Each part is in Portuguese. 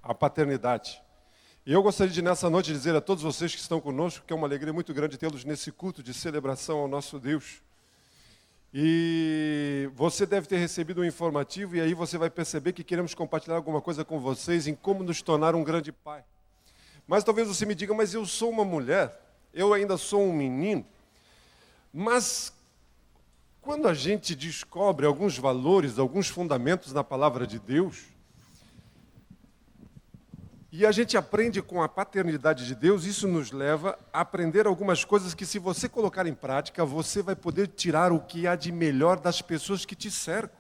a paternidade. E eu gostaria de, nessa noite, dizer a todos vocês que estão conosco que é uma alegria muito grande tê-los nesse culto de celebração ao nosso Deus. E você deve ter recebido um informativo e aí você vai perceber que queremos compartilhar alguma coisa com vocês em como nos tornar um grande pai. Mas talvez você me diga, mas eu sou uma mulher, eu ainda sou um menino. Mas quando a gente descobre alguns valores, alguns fundamentos na palavra de Deus, e a gente aprende com a paternidade de Deus, isso nos leva a aprender algumas coisas que, se você colocar em prática, você vai poder tirar o que há de melhor das pessoas que te cercam.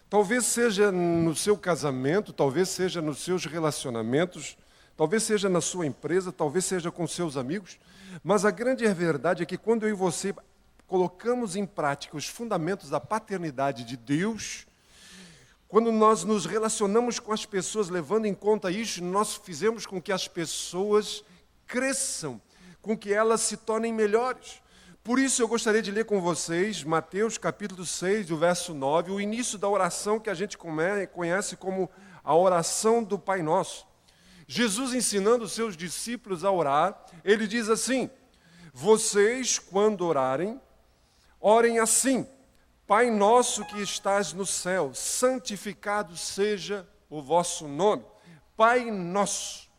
Talvez seja no seu casamento, talvez seja nos seus relacionamentos, talvez seja na sua empresa, talvez seja com seus amigos, mas a grande verdade é que quando eu e você colocamos em prática os fundamentos da paternidade de Deus, quando nós nos relacionamos com as pessoas levando em conta isso, nós fizemos com que as pessoas cresçam, com que elas se tornem melhores. Por isso eu gostaria de ler com vocês Mateus capítulo 6, o verso 9, o início da oração que a gente conhece como a oração do Pai Nosso. Jesus ensinando os seus discípulos a orar, ele diz assim: vocês, quando orarem, orem assim: Pai nosso que estás no céu, santificado seja o vosso nome. Pai nosso.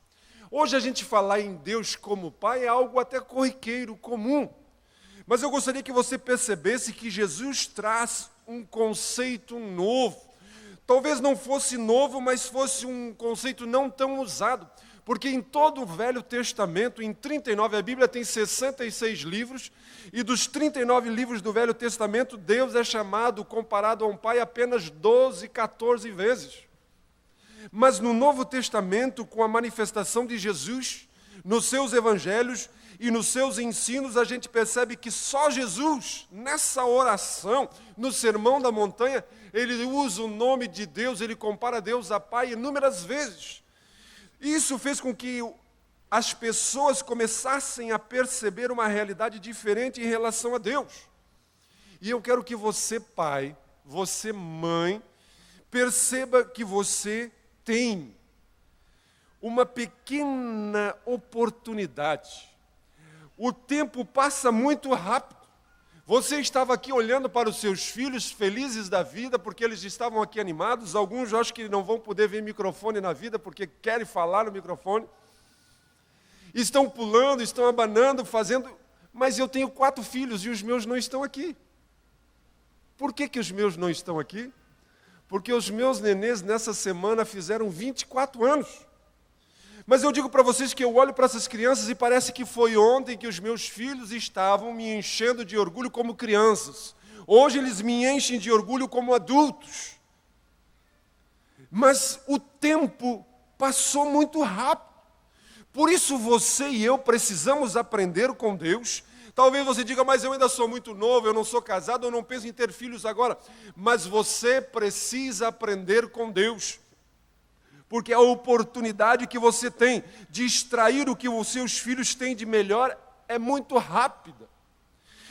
Hoje a gente falar em Deus como Pai é algo até corriqueiro, comum. Mas eu gostaria que você percebesse que Jesus traz um conceito novo. Talvez não fosse novo, mas fosse um conceito não tão usado. Porque em todo o Velho Testamento, em 39, a Bíblia tem 66 livros, e dos 39 livros do Velho Testamento, Deus é chamado, comparado a um pai, apenas 12, 14 vezes. Mas no Novo Testamento, com a manifestação de Jesus, nos seus evangelhos e nos seus ensinos, a gente percebe que só Jesus, nessa oração, no Sermão da Montanha, ele usa o nome de Deus, ele compara Deus a Pai inúmeras vezes. Isso fez com que as pessoas começassem a perceber uma realidade diferente em relação a Deus. E eu quero que você, pai, você, mãe, perceba que você tem uma pequena oportunidade. O tempo passa muito rápido. Você estava aqui olhando para os seus filhos felizes da vida, porque eles estavam aqui animados. Alguns eu acho que não vão poder ver microfone na vida, porque querem falar no microfone. Estão pulando, estão abanando, fazendo... Mas eu tenho 4 filhos e os meus não estão aqui. Por que os meus não estão aqui? Porque os meus nenês nessa semana fizeram 24 anos. Mas eu digo para vocês que eu olho para essas crianças e parece que foi ontem que os meus filhos estavam me enchendo de orgulho como crianças. Hoje eles me enchem de orgulho como adultos. Mas o tempo passou muito rápido. Por isso você e eu precisamos aprender com Deus. Talvez você diga, mas eu ainda sou muito novo, eu não sou casado, eu não penso em ter filhos agora. Mas você precisa aprender com Deus. Porque a oportunidade que você tem de extrair o que os seus filhos têm de melhor é muito rápida.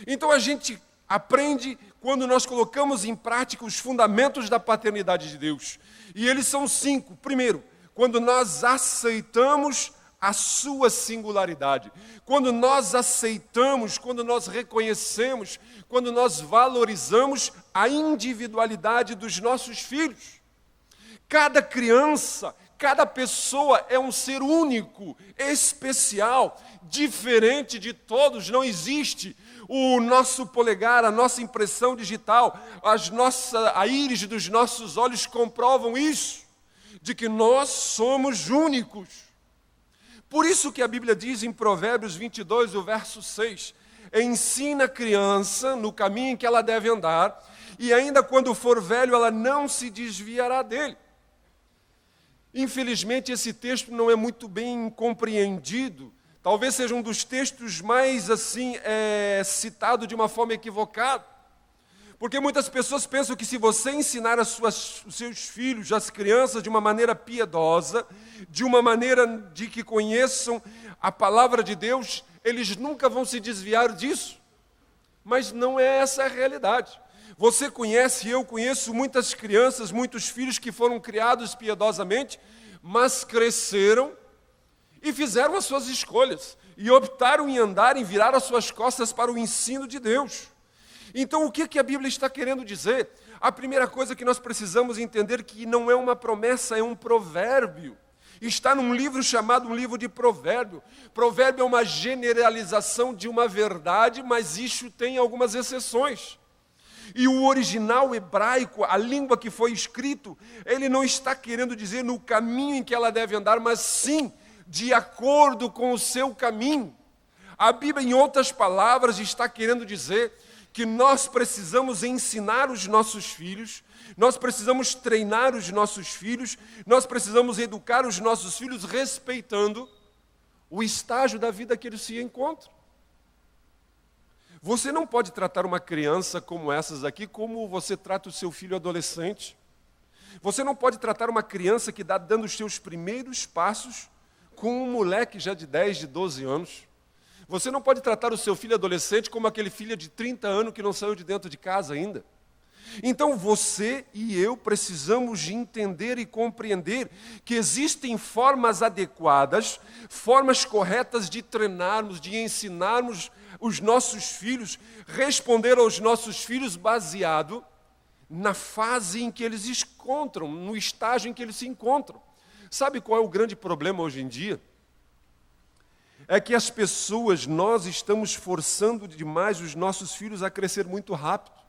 Então a gente aprende quando nós colocamos em prática os fundamentos da paternidade de Deus. E eles são 5. Primeiro, quando nós aceitamos a sua singularidade. Quando nós aceitamos, quando nós reconhecemos, quando nós valorizamos a individualidade dos nossos filhos. Cada criança, cada pessoa é um ser único, especial, diferente de todos. Não existe o nosso polegar, a nossa impressão digital, a íris dos nossos olhos comprovam isso, de que nós somos únicos. Por isso que a Bíblia diz em Provérbios 22, o verso 6, ensina a criança no caminho em que ela deve andar, e ainda quando for velho, ela não se desviará dele. Infelizmente, esse texto não é muito bem compreendido. Talvez seja um dos textos mais citado de uma forma equivocada. Porque muitas pessoas pensam que se você ensinar os seus filhos, as crianças, de uma maneira piedosa, de uma maneira de que conheçam a palavra de Deus, eles nunca vão se desviar disso. Mas não é essa a realidade. Você conhece, eu conheço muitas crianças, muitos filhos que foram criados piedosamente, mas cresceram e fizeram as suas escolhas, e optaram em andar, em virar as suas costas para o ensino de Deus. Então, o que a Bíblia está querendo dizer? A primeira coisa que nós precisamos entender que não é uma promessa, é um provérbio. Está num livro chamado um livro de provérbio. Provérbio é uma generalização de uma verdade, mas isso tem algumas exceções. E o original hebraico, a língua que foi escrito, ele não está querendo dizer no caminho em que ela deve andar, mas sim de acordo com o seu caminho. A Bíblia, em outras palavras, está querendo dizer que nós precisamos ensinar os nossos filhos, nós precisamos treinar os nossos filhos, nós precisamos educar os nossos filhos respeitando o estágio da vida que eles se encontram. Você não pode tratar uma criança como essas aqui como você trata o seu filho adolescente. Você não pode tratar uma criança que está dando os seus primeiros passos com um moleque já de 10, de 12 anos. Você não pode tratar o seu filho adolescente como aquele filho de 30 anos que não saiu de dentro de casa ainda. Então você e eu precisamos de entender e compreender que existem formas adequadas, formas corretas de treinarmos, de ensinarmos os nossos filhos, responder aos nossos filhos baseado na fase em que eles se encontram, no estágio em que eles se encontram. Sabe qual é o grande problema hoje em dia? É que as pessoas, nós estamos forçando demais os nossos filhos a crescer muito rápido.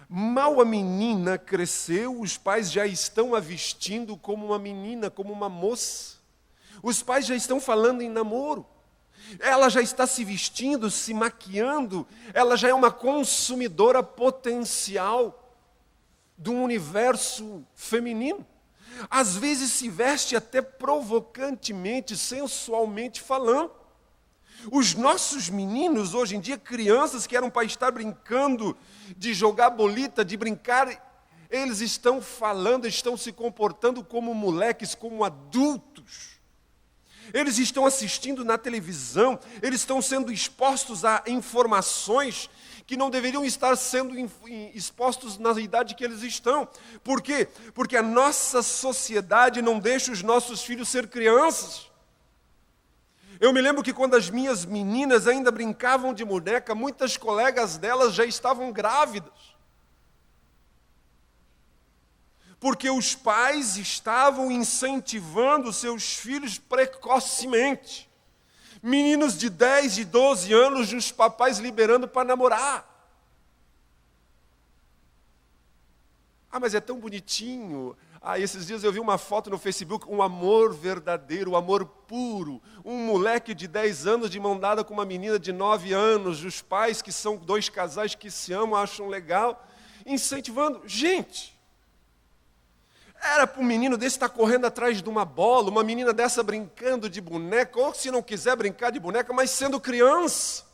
Mal a menina cresceu, os pais já estão a vestindo como uma menina, como uma moça. Os pais já estão falando em namoro. Ela já está se vestindo, se maquiando, ela já é uma consumidora potencial do universo feminino. Às vezes se veste até provocantemente, sensualmente falando. Os nossos meninos, hoje em dia, crianças que eram para estar brincando, de jogar bolita, de brincar, eles estão falando, estão se comportando como moleques, como adultos. Eles estão assistindo na televisão, eles estão sendo expostos a informações que não deveriam estar sendo expostos na idade que eles estão. Por quê? Porque a nossa sociedade não deixa os nossos filhos ser crianças. Eu me lembro que quando as minhas meninas ainda brincavam de boneca, muitas colegas delas já estavam grávidas. Porque os pais estavam incentivando seus filhos precocemente. Meninos de 10, de 12 anos, os papais liberando para namorar. Ah, mas é tão bonitinho. Esses dias eu vi uma foto no Facebook, um amor verdadeiro, um amor puro. Um moleque de 10 anos de mão dada com uma menina de 9 anos. Os pais, que são dois casais que se amam, acham legal, incentivando. Gente, era para um menino desse estar correndo atrás de uma bola, uma menina dessa brincando de boneca, ou se não quiser brincar de boneca, mas sendo criança.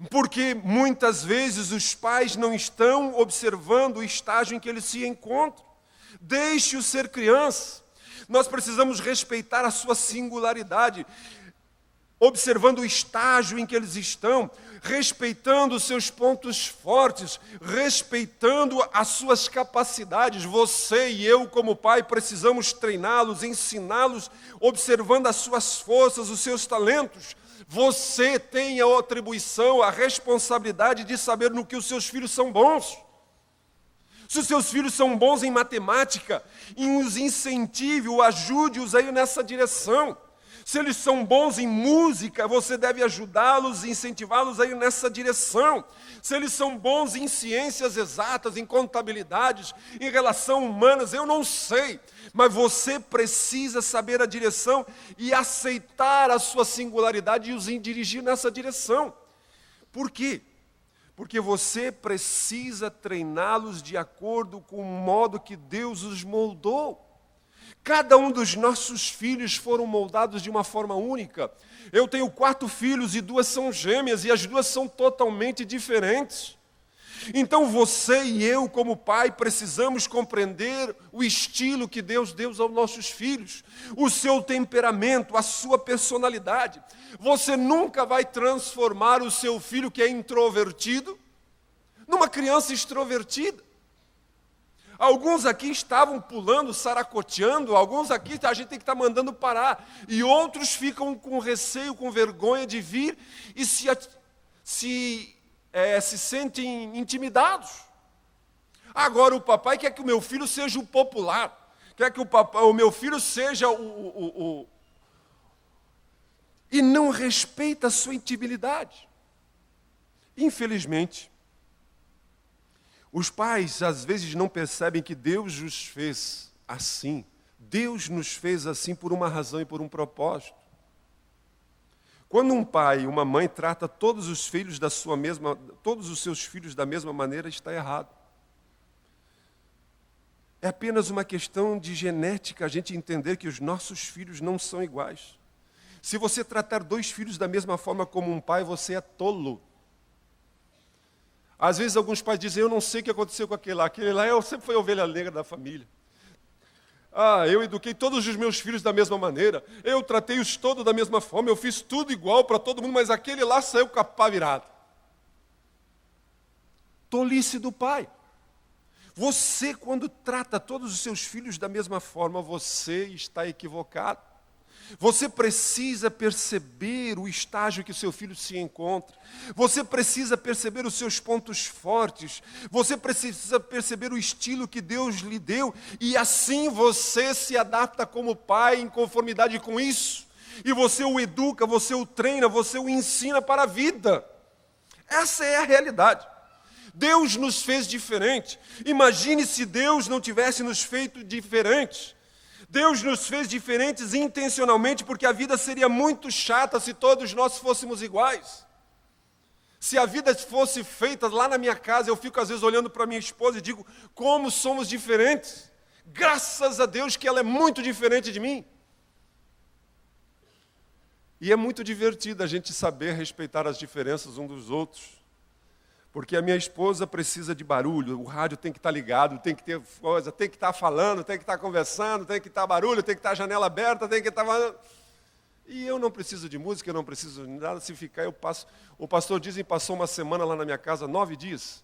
Porque muitas vezes os pais não estão observando o estágio em que eles se encontram. Deixe-o ser criança. Nós precisamos respeitar a sua singularidade, observando o estágio em que eles estão, respeitando os seus pontos fortes, respeitando as suas capacidades. Você e eu, como pai, precisamos treiná-los, ensiná-los, observando as suas forças, os seus talentos. Você tem a atribuição, a responsabilidade de saber no que os seus filhos são bons. Se os seus filhos são bons em matemática, os incentive, ajude-os aí nessa direção. Se eles são bons em música, você deve ajudá-los, incentivá-los aí nessa direção. Se eles são bons em ciências exatas, em contabilidades, em relações humanas, eu não sei. Mas você precisa saber a direção e aceitar a sua singularidade e os dirigir nessa direção. Por quê? Porque você precisa treiná-los de acordo com o modo que Deus os moldou. Cada um dos nossos filhos foram moldados de uma forma única. Eu tenho 4 filhos e 2 são gêmeas e as 2 são totalmente diferentes. Então você e eu, como pai, precisamos compreender o estilo que Deus deu aos nossos filhos, o seu temperamento, a sua personalidade. Você nunca vai transformar o seu filho que é introvertido numa criança extrovertida. Alguns aqui estavam pulando, saracoteando, alguns aqui a gente tem que estar mandando parar. E outros ficam com receio, com vergonha de vir e se sentem intimidados. Agora o papai quer que o meu filho seja o popular, quer que o meu filho seja e não respeita a sua intimidade. Infelizmente, os pais às vezes não percebem que Deus os fez assim. Deus nos fez assim por uma razão e por um propósito. Quando um pai e uma mãe trata todos os seus filhos da mesma maneira, está errado. É apenas uma questão de genética a gente entender que os nossos filhos não são iguais. Se você tratar 2 filhos da mesma forma como um pai, você é tolo. Às vezes alguns pais dizem, eu não sei o que aconteceu com aquele lá eu sempre fui a ovelha negra da família. Eu eduquei todos os meus filhos da mesma maneira, eu tratei-os todos da mesma forma, eu fiz tudo igual para todo mundo, mas aquele lá saiu com a pá virada. Tolice do pai. Você, quando trata todos os seus filhos da mesma forma, você está equivocado. Você precisa perceber o estágio que o seu filho se encontra. Você precisa perceber os seus pontos fortes. Você precisa perceber o estilo que Deus lhe deu. E assim você se adapta como pai em conformidade com isso. E você o educa, você o treina, você o ensina para a vida. Essa é a realidade. Deus nos fez diferente. Imagine se Deus não tivesse nos feito diferentes. Deus nos fez diferentes intencionalmente, porque a vida seria muito chata se todos nós fôssemos iguais. Se a vida fosse feita lá na minha casa, eu fico às vezes olhando para minha esposa e digo, como somos diferentes. Graças a Deus que ela é muito diferente de mim. E é muito divertido a gente saber respeitar as diferenças uns dos outros. Porque a minha esposa precisa de barulho, o rádio tem que estar ligado, tem que ter coisa, tem que estar falando, tem que estar conversando, tem que estar barulho, tem que estar a janela aberta, tem que estar... E eu não preciso de música, eu não preciso de nada, se ficar eu passo... O pastor dizem passou uma semana lá na minha casa, 9 dias,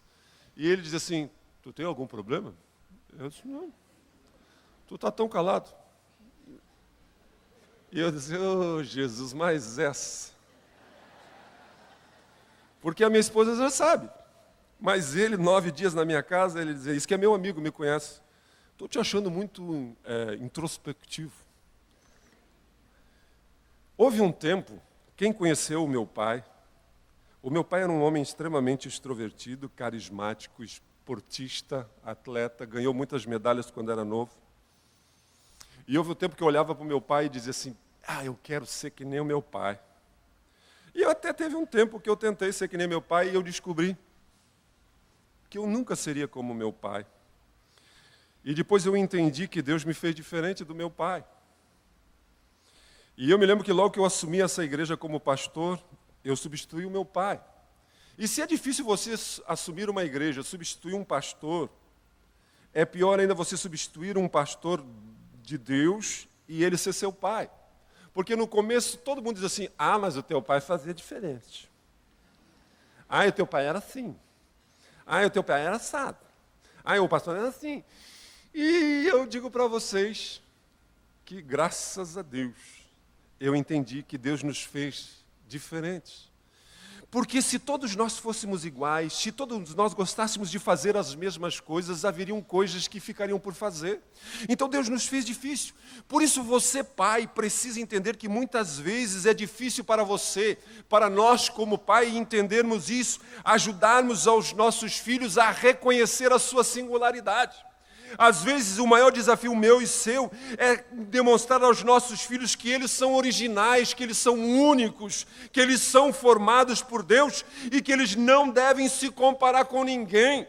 e ele diz assim, tu tem algum problema? Eu disse, não, tu está tão calado. E eu disse, Jesus, mas essa... Porque a minha esposa já sabe. Mas ele, 9 dias na minha casa, ele dizia, isso que é meu amigo, me conhece. Estou te achando muito introspectivo. Houve um tempo, quem conheceu o meu pai era um homem extremamente extrovertido, carismático, esportista, atleta, ganhou muitas medalhas quando era novo. E houve um tempo que eu olhava para o meu pai e dizia assim, eu quero ser que nem o meu pai. E até teve um tempo que eu tentei ser que nem meu pai e eu descobri que eu nunca seria como meu pai. E depois eu entendi que Deus me fez diferente do meu pai. E eu me lembro que logo que eu assumi essa igreja como pastor, eu substituí o meu pai. E se é difícil você assumir uma igreja, substituir um pastor, é pior ainda você substituir um pastor de Deus e ele ser seu pai. Porque no começo todo mundo diz assim, mas o teu pai fazia diferente. O teu pai era assim. O teu pai era assado. O pastor era assim. E eu digo para vocês que graças a Deus eu entendi que Deus nos fez diferentes. Porque se todos nós fôssemos iguais, se todos nós gostássemos de fazer as mesmas coisas, haveriam coisas que ficariam por fazer. Então Deus nos fez difícil. Por isso você, pai, precisa entender que muitas vezes é difícil para você, para nós como pai, entendermos isso, ajudarmos aos nossos filhos a reconhecer a sua singularidade. Às vezes o maior desafio meu e seu é demonstrar aos nossos filhos que eles são originais, que eles são únicos, que eles são formados por Deus e que eles não devem se comparar com ninguém.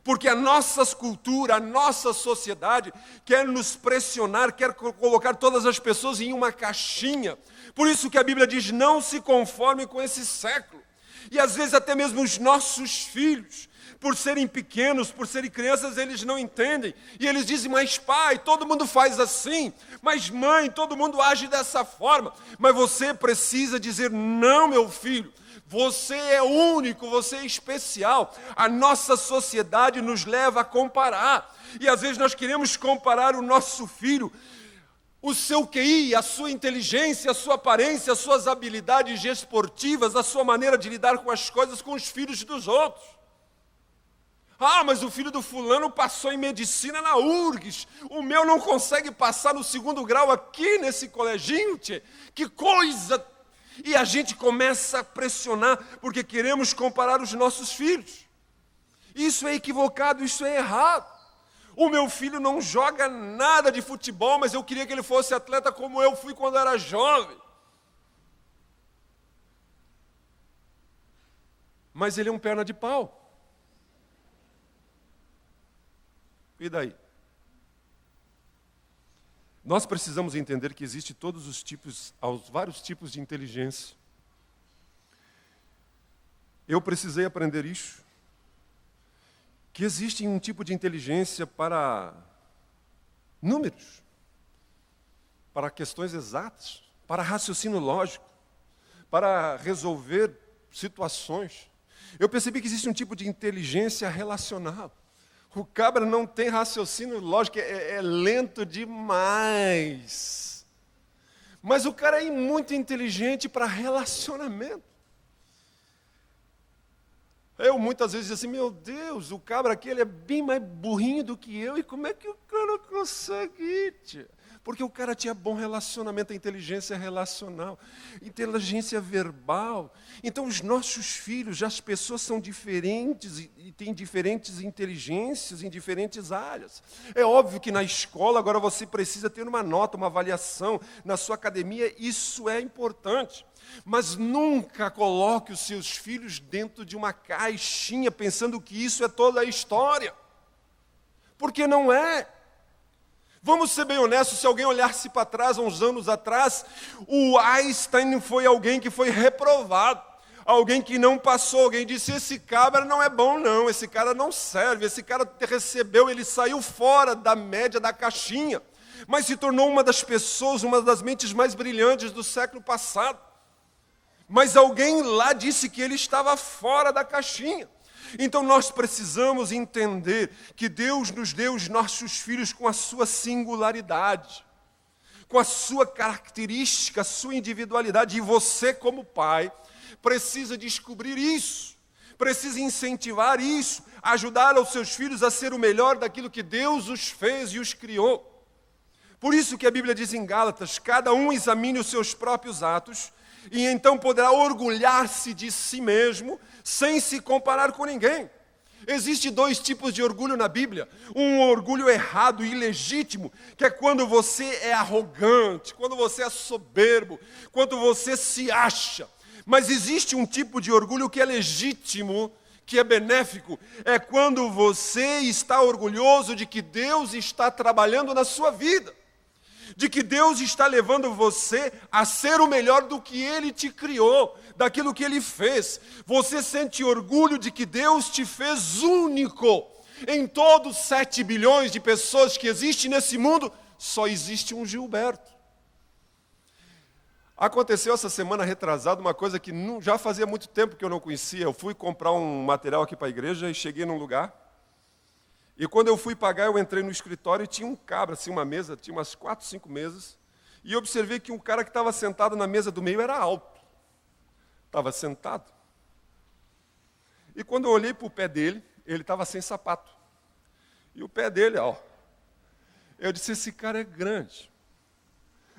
Porque a nossa cultura, a nossa sociedade quer nos pressionar, quer colocar todas as pessoas em uma caixinha. Por isso que a Bíblia diz, não se conforme com esse século. E às vezes até mesmo os nossos filhos, por serem pequenos, por serem crianças, eles não entendem. E eles dizem, mas pai, todo mundo faz assim. Mas mãe, todo mundo age dessa forma. Mas você precisa dizer, não, meu filho. Você é único, você é especial. A nossa sociedade nos leva a comparar. E às vezes nós queremos comparar o nosso filho, o seu QI, a sua inteligência, a sua aparência, as suas habilidades esportivas, a sua maneira de lidar com as coisas com os filhos dos outros. Ah, mas o filho do fulano passou em medicina na URGS. O meu não consegue passar no 2º grau aqui nesse coleginho, tchê. Que coisa! E a gente começa a pressionar porque queremos comparar os nossos filhos. Isso é equivocado, isso é errado. O meu filho não joga nada de futebol, mas eu queria que ele fosse atleta como eu fui quando era jovem. Mas ele é um perna de pau. E daí? Nós precisamos entender que existe todos os tipos, aos vários tipos de inteligência. Eu precisei aprender isso. Que existe um tipo de inteligência para números, para questões exatas, para raciocínio lógico, para resolver situações. Eu percebi que existe um tipo de inteligência relacional. O cabra não tem raciocínio lógico, é lento demais. Mas o cara é muito inteligente para relacionamento. Eu muitas vezes digo assim, meu Deus, o cabra aqui ele é bem mais burrinho do que eu, e como é que o cara consegue, tia? Porque o cara tinha bom relacionamento, a inteligência relacional, inteligência verbal. Então os nossos filhos, as pessoas são diferentes e têm diferentes inteligências em diferentes áreas. É óbvio que na escola agora você precisa ter uma nota, uma avaliação, na sua academia isso é importante. Mas nunca coloque os seus filhos dentro de uma caixinha pensando que isso é toda a história. Porque não é. Vamos ser bem honestos, se alguém olhasse para trás, uns anos atrás, o Einstein foi alguém que foi reprovado, alguém que não passou, alguém disse, esse cabra não é bom não, esse cara não serve, esse cara recebeu, ele saiu fora da média da caixinha, mas se tornou uma das pessoas, uma das mentes mais brilhantes do século passado. Mas alguém lá disse que ele estava fora da caixinha. Então nós precisamos entender que Deus nos deu os nossos filhos com a sua singularidade, com a sua característica, a sua individualidade. E você, como pai, precisa descobrir isso, precisa incentivar isso, ajudar os seus filhos a ser o melhor daquilo que Deus os fez e os criou. Por isso que a Bíblia diz em Gálatas, cada um examine os seus próprios atos, e então poderá orgulhar-se de si mesmo, sem se comparar com ninguém. Existem 2 tipos de orgulho na Bíblia. Um orgulho errado e ilegítimo, que é quando você é arrogante, quando você é soberbo, quando você se acha. Mas existe um tipo de orgulho que é legítimo, que é benéfico. É quando você está orgulhoso de que Deus está trabalhando na sua vida. De que Deus está levando você a ser o melhor do que Ele te criou, daquilo que Ele fez. Você sente orgulho de que Deus te fez único. Em todos 7 bilhões de pessoas que existem nesse mundo, só existe um Gilberto. Aconteceu essa semana retrasada uma coisa que já fazia muito tempo que eu não conhecia. Eu fui comprar um material aqui para a igreja e cheguei num lugar. E quando eu fui pagar, eu entrei no escritório e tinha um cabra, assim, uma mesa, tinha umas 4, 5 mesas. E eu observei que um cara que estava sentado na mesa do meio era alto. Estava sentado. E quando eu olhei para o pé dele, ele estava sem sapato. E o pé dele, ó. Eu disse, esse cara é grande.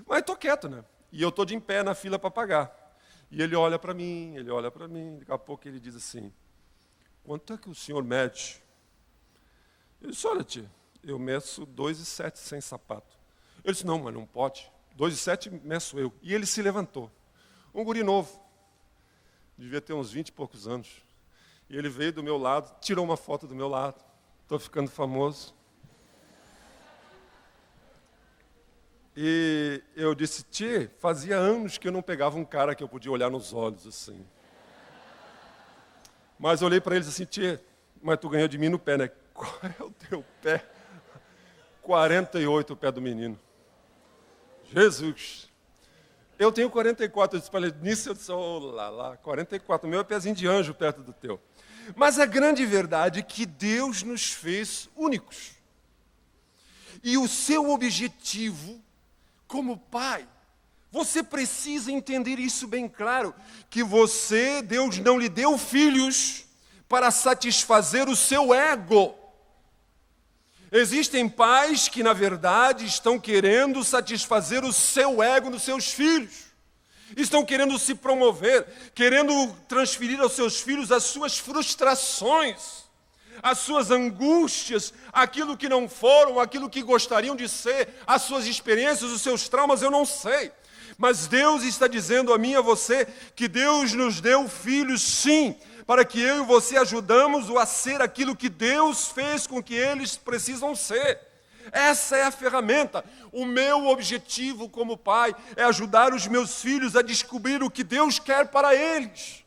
Mas estou quieto, né? E eu estou de em pé na fila para pagar. E ele olha para mim, daqui a pouco ele diz assim, quanto é que o senhor mede? Eu disse, olha, tia, eu meço 2,7 sem sapato. Ele disse, não, mas não pode. 2,7 meço eu. E ele se levantou. Um guri novo, devia ter uns 20 e poucos anos. E ele veio do meu lado, tirou uma foto do meu lado. Estou ficando famoso. E eu disse, tia, fazia anos que eu não pegava um cara que eu podia olhar nos olhos assim. Mas eu olhei para eles assim, tia, mas tu ganhou de mim no pé, né? Qual é o teu pé? 48 o pé do menino. Jesus. Eu tenho 44, eu disse para ele, nisso eu disse, oh, lá, 44, o meu é pezinho de anjo perto do teu. Mas a grande verdade é que Deus nos fez únicos. E o seu objetivo, como pai, você precisa entender isso bem claro, que Deus não lhe deu filhos para satisfazer o seu ego. Existem pais que, na verdade, estão querendo satisfazer o seu ego nos seus filhos. Estão querendo se promover, querendo transferir aos seus filhos as suas frustrações, as suas angústias, aquilo que não foram, aquilo que gostariam de ser, as suas experiências, os seus traumas, eu não sei. Mas Deus está dizendo a mim e a você que Deus nos deu filhos, sim, para que eu e você ajudamos-o a ser aquilo que Deus fez com que eles precisam ser. Essa é a ferramenta. O meu objetivo como pai é ajudar os meus filhos a descobrir o que Deus quer para eles.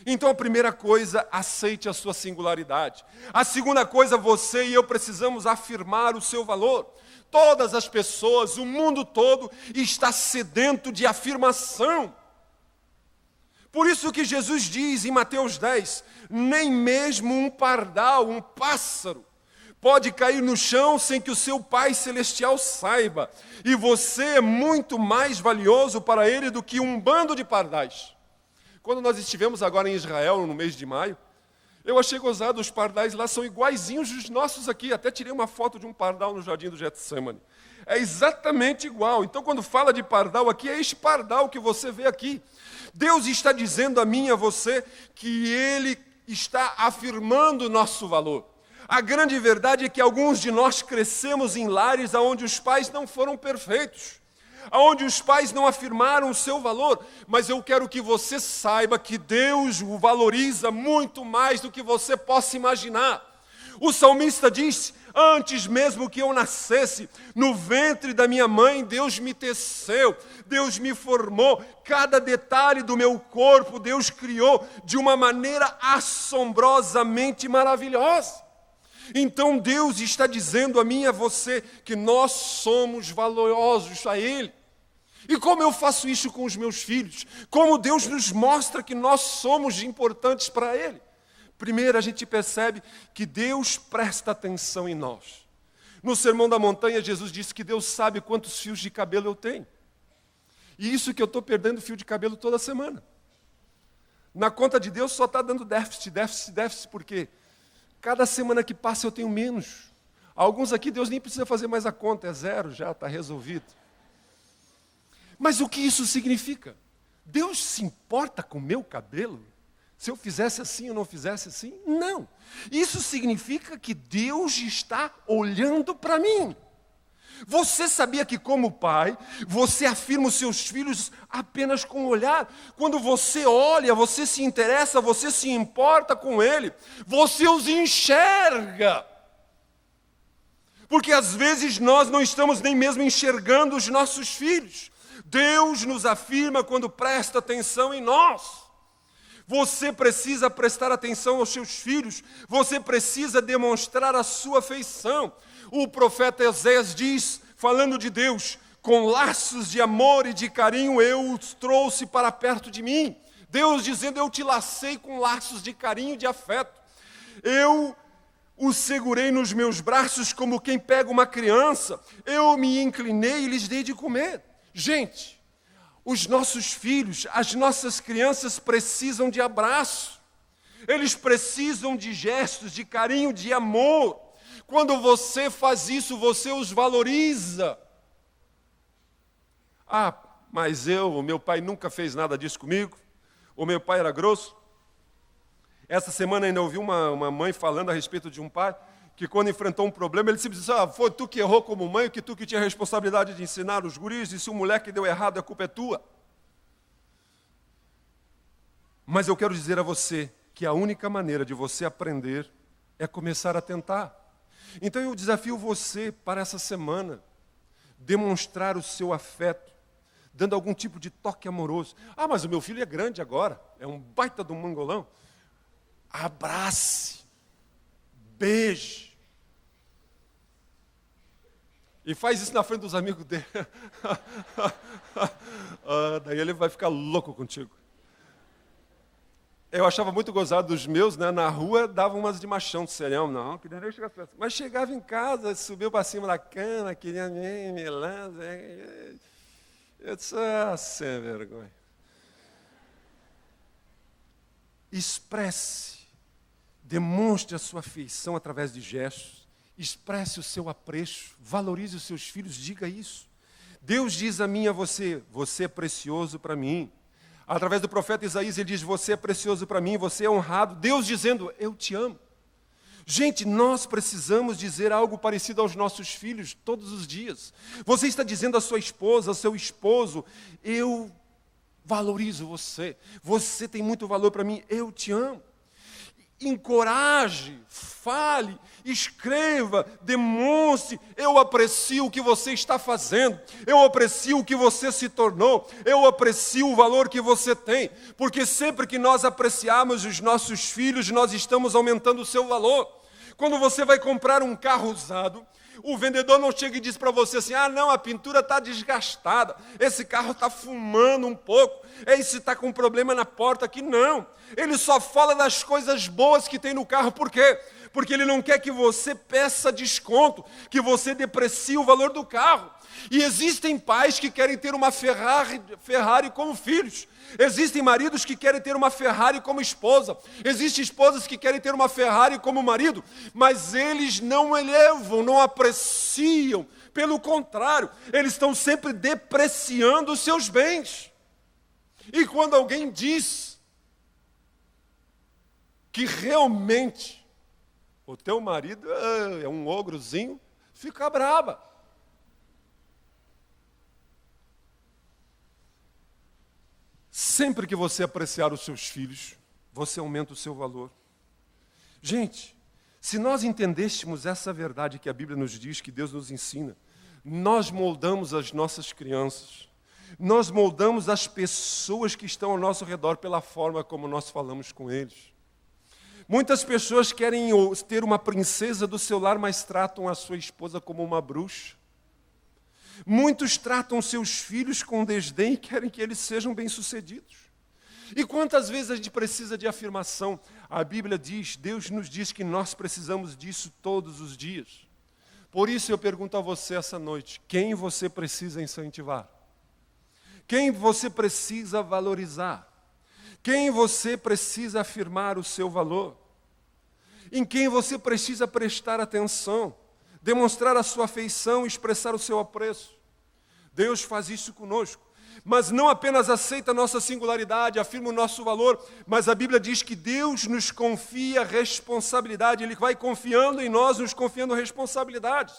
Então a primeira coisa, aceite a sua singularidade. A segunda coisa, você e eu precisamos afirmar o seu valor. Todas as pessoas, o mundo todo está sedento de afirmação. Por isso que Jesus diz em Mateus 10, nem mesmo um pardal, um pássaro, pode cair no chão sem que o seu Pai Celestial saiba. E você é muito mais valioso para Ele do que um bando de pardais. Quando nós estivemos agora em Israel, no mês de maio, eu achei gozado, os pardais lá são iguaizinhos dos nossos aqui. Até tirei uma foto de um pardal no jardim do Getsemane. É exatamente igual. Então, quando fala de pardal aqui, é este pardal que você vê aqui. Deus está dizendo a mim e a você que Ele está afirmando o nosso valor. A grande verdade é que alguns de nós crescemos em lares onde os pais não foram perfeitos, onde os pais não afirmaram o seu valor, mas eu quero que você saiba que Deus o valoriza muito mais do que você possa imaginar. O salmista diz, antes mesmo que eu nascesse, no ventre da minha mãe, Deus me teceu, Deus me formou, cada detalhe do meu corpo Deus criou de uma maneira assombrosamente maravilhosa. Então Deus está dizendo a mim e a você que nós somos valorosos a Ele. E como eu faço isso com os meus filhos? Como Deus nos mostra que nós somos importantes para Ele? Primeiro, a gente percebe que Deus presta atenção em nós. No Sermão da Montanha, Jesus disse que Deus sabe quantos fios de cabelo eu tenho. E isso que eu estou perdendo fio de cabelo toda semana. Na conta de Deus só está dando déficit, por quê? Cada semana que passa eu tenho menos. Alguns aqui Deus nem precisa fazer mais a conta, é zero já, está resolvido. Mas o que isso significa? Deus se importa com o meu cabelo? Se eu fizesse assim ou não fizesse assim? Não. Isso significa que Deus está olhando para mim. Você sabia que como pai, você afirma os seus filhos apenas com o olhar? Quando você olha, você se interessa, você se importa com ele, você os enxerga. Porque às vezes nós não estamos nem mesmo enxergando os nossos filhos. Deus nos afirma quando presta atenção em nós. Você precisa prestar atenção aos seus filhos, você precisa demonstrar a sua afeição. O profeta Esaias diz, falando de Deus, com laços de amor e de carinho eu os trouxe para perto de mim. Deus dizendo, eu te lacei com laços de carinho e de afeto. Eu os segurei nos meus braços como quem pega uma criança. Eu me inclinei e lhes dei de comer. Gente, os nossos filhos, as nossas crianças precisam de abraço. Eles precisam de gestos, de carinho, de amor. Quando você faz isso, você os valoriza. Ah, mas o meu pai nunca fez nada disso comigo. O meu pai era grosso. Essa semana ainda ouvi uma mãe falando a respeito de um pai que quando enfrentou um problema, ele sempre disse, foi tu que errou como mãe, que tu que tinha a responsabilidade de ensinar os guris, e se o moleque deu errado, a culpa é tua. Mas eu quero dizer a você que a única maneira de você aprender é começar a tentar. Então eu desafio você para essa semana, demonstrar o seu afeto, dando algum tipo de toque amoroso. Ah, mas o meu filho é grande agora, é um baita de um mangolão. Abrace, beije. E faz isso na frente dos amigos dele. Daí ele vai ficar louco contigo. Eu achava muito gozado dos meus, né? Na rua davam umas de machão, de serião. Não, queria nem chegar perto. Mas chegava em casa, subiu para cima da cama, queria me lança. Eu disse, sem vergonha. Expresse, demonstre a sua afeição através de gestos, expresse o seu apreço, valorize os seus filhos, diga isso. Deus diz a mim e a você, você é precioso para mim. Através do profeta Isaías, ele diz, você é precioso para mim, você é honrado. Deus dizendo, eu te amo. Gente, nós precisamos dizer algo parecido aos nossos filhos todos os dias. Você está dizendo à sua esposa, ao seu esposo, eu valorizo você. Você tem muito valor para mim, eu te amo. Encoraje, fale, escreva, demonstre, eu aprecio o que você está fazendo, eu aprecio o que você se tornou, eu aprecio o valor que você tem, porque sempre que nós apreciarmos os nossos filhos, nós estamos aumentando o seu valor. Quando você vai comprar um carro usado, o vendedor não chega e diz para você assim, não, a pintura está desgastada, esse carro está fumando um pouco, esse está com problema na porta aqui, não. Ele só fala das coisas boas que tem no carro, por quê? Porque ele não quer que você peça desconto, que você deprecie o valor do carro. E existem pais que querem ter uma Ferrari como filhos. Existem maridos que querem ter uma Ferrari como esposa. Existem esposas que querem ter uma Ferrari como marido. Mas eles não elevam, não apreciam. Pelo contrário, eles estão sempre depreciando os seus bens. E quando alguém diz que realmente o teu marido é um ogrozinho, fica braba. Sempre que você apreciar os seus filhos, você aumenta o seu valor. Gente, se nós entendêssemos essa verdade que a Bíblia nos diz, que Deus nos ensina, nós moldamos as nossas crianças, nós moldamos as pessoas que estão ao nosso redor pela forma como nós falamos com eles. Muitas pessoas querem ter uma princesa do seu lar, mas tratam a sua esposa como uma bruxa. Muitos tratam seus filhos com desdém e querem que eles sejam bem-sucedidos. E quantas vezes a gente precisa de afirmação? A Bíblia diz, Deus nos diz que nós precisamos disso todos os dias. Por isso eu pergunto a você essa noite, quem você precisa incentivar? Quem você precisa valorizar? Quem você precisa afirmar o seu valor? Em quem você precisa prestar atenção? Demonstrar a sua afeição e expressar o seu apreço. Deus faz isso conosco. Mas não apenas aceita a nossa singularidade, afirma o nosso valor, mas a Bíblia diz que Deus nos confia responsabilidade. Ele vai confiando em nós, nos confiando responsabilidades.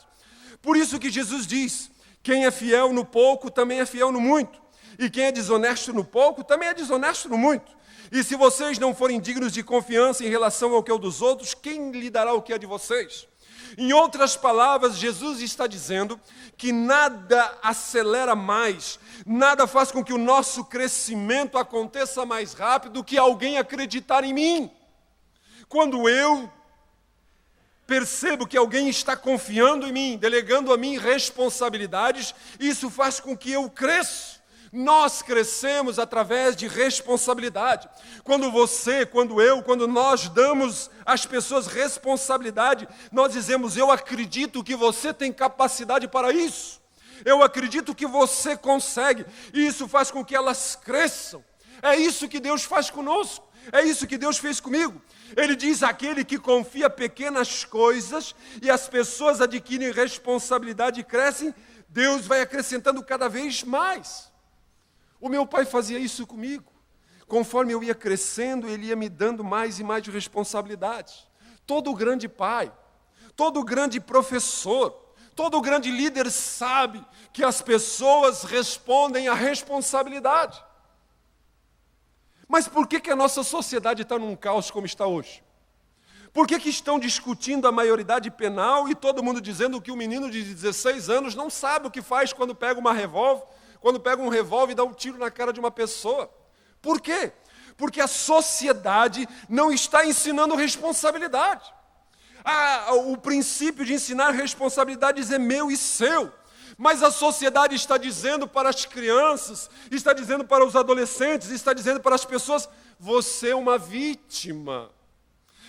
Por isso que Jesus diz, quem é fiel no pouco, também é fiel no muito. E quem é desonesto no pouco, também é desonesto no muito. E se vocês não forem dignos de confiança em relação ao que é o dos outros, quem lhe dará o que é de vocês? Em outras palavras, Jesus está dizendo que nada acelera mais, nada faz com que o nosso crescimento aconteça mais rápido do que alguém acreditar em mim. Quando eu percebo que alguém está confiando em mim, delegando a mim responsabilidades, isso faz com que eu cresça. Nós crescemos através de responsabilidade. Quando você, quando eu, quando nós damos às pessoas responsabilidade, nós dizemos, eu acredito que você tem capacidade para isso. Eu acredito que você consegue. E isso faz com que elas cresçam. É isso que Deus faz conosco. É isso que Deus fez comigo. Ele diz, aquele que confia pequenas coisas e as pessoas adquirem responsabilidade e crescem, Deus vai acrescentando cada vez mais. O meu pai fazia isso comigo. Conforme eu ia crescendo, ele ia me dando mais e mais de responsabilidades. Todo grande pai, todo grande professor, todo grande líder sabe que as pessoas respondem à responsabilidade. Mas por que a nossa sociedade está num caos como está hoje? Por que estão discutindo a maioridade penal e todo mundo dizendo que o menino de 16 anos não sabe o que faz quando pega uma revólver, quando pega um revólver e dá um tiro na cara de uma pessoa? Por quê? Porque a sociedade não está ensinando responsabilidade. O princípio de ensinar responsabilidades é meu e seu. Mas a sociedade está dizendo para as crianças, está dizendo para os adolescentes, está dizendo para as pessoas: você é uma vítima.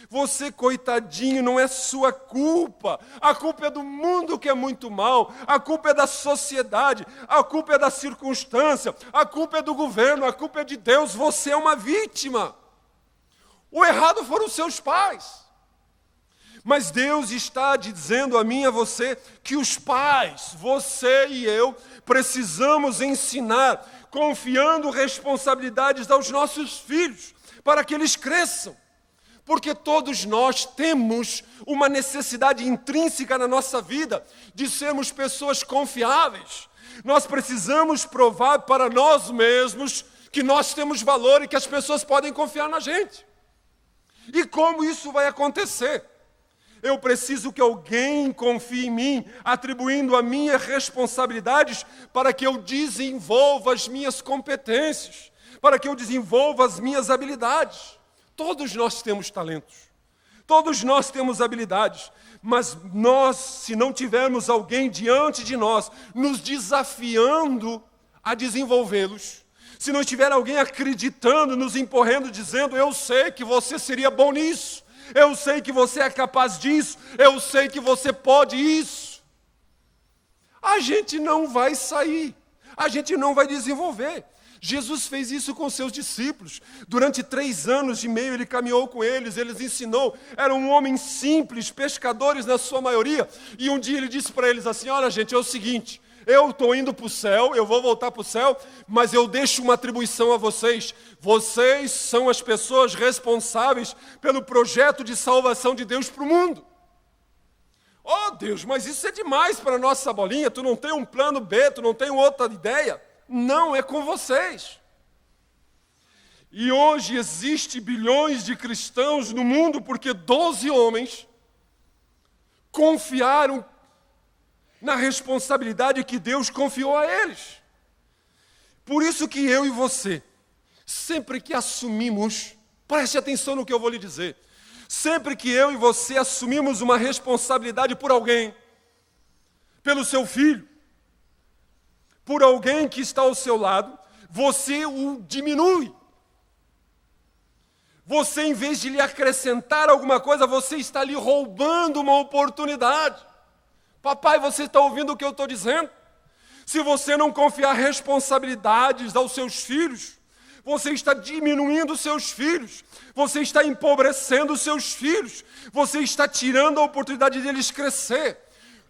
Você, coitadinho, não é sua culpa. A culpa é do mundo que é muito mal. A culpa é da sociedade. A culpa é da circunstância. A culpa é do governo. A culpa é de Deus. Você é uma vítima. O errado foram os seus pais. Mas Deus está dizendo a mim e a você que os pais, você e eu, precisamos ensinar, confiando responsabilidades aos nossos filhos, para que eles cresçam. Porque todos nós temos uma necessidade intrínseca na nossa vida de sermos pessoas confiáveis. Nós precisamos provar para nós mesmos que nós temos valor e que as pessoas podem confiar na gente. E como isso vai acontecer? Eu preciso que alguém confie em mim, atribuindo a minhas responsabilidades para que eu desenvolva as minhas competências, para que eu desenvolva as minhas habilidades. Todos nós temos talentos, todos nós temos habilidades, mas nós, se não tivermos alguém diante de nós, nos desafiando a desenvolvê-los, se não tiver alguém acreditando, nos empurrando, dizendo: eu sei que você seria bom nisso, eu sei que você é capaz disso, eu sei que você pode isso, a gente não vai sair, a gente não vai desenvolver. Jesus fez isso com seus discípulos. Durante 3 anos e meio ele caminhou com eles, eles ensinou. Eram homens simples, pescadores na sua maioria. E um dia ele disse para eles assim: olha gente, é o seguinte, eu estou indo para o céu, eu vou voltar para o céu, mas eu deixo uma atribuição a vocês. Vocês são as pessoas responsáveis pelo projeto de salvação de Deus para o mundo. Oh Deus, mas isso é demais para a nossa bolinha, tu não tem um plano B, tu não tem outra ideia? Não, é com vocês. E hoje existe bilhões de cristãos no mundo porque 12 homens confiaram na responsabilidade que Deus confiou a eles. Por isso que eu e você, sempre que assumimos, preste atenção no que eu vou lhe dizer, sempre que eu e você assumimos uma responsabilidade por alguém, pelo seu filho, por alguém que está ao seu lado, você o diminui. Você, em vez de lhe acrescentar alguma coisa, você está lhe roubando uma oportunidade. Papai, você está ouvindo o que eu estou dizendo? Se você não confiar responsabilidades aos seus filhos, você está diminuindo os seus filhos, você está empobrecendo os seus filhos, você está tirando a oportunidade deles crescer.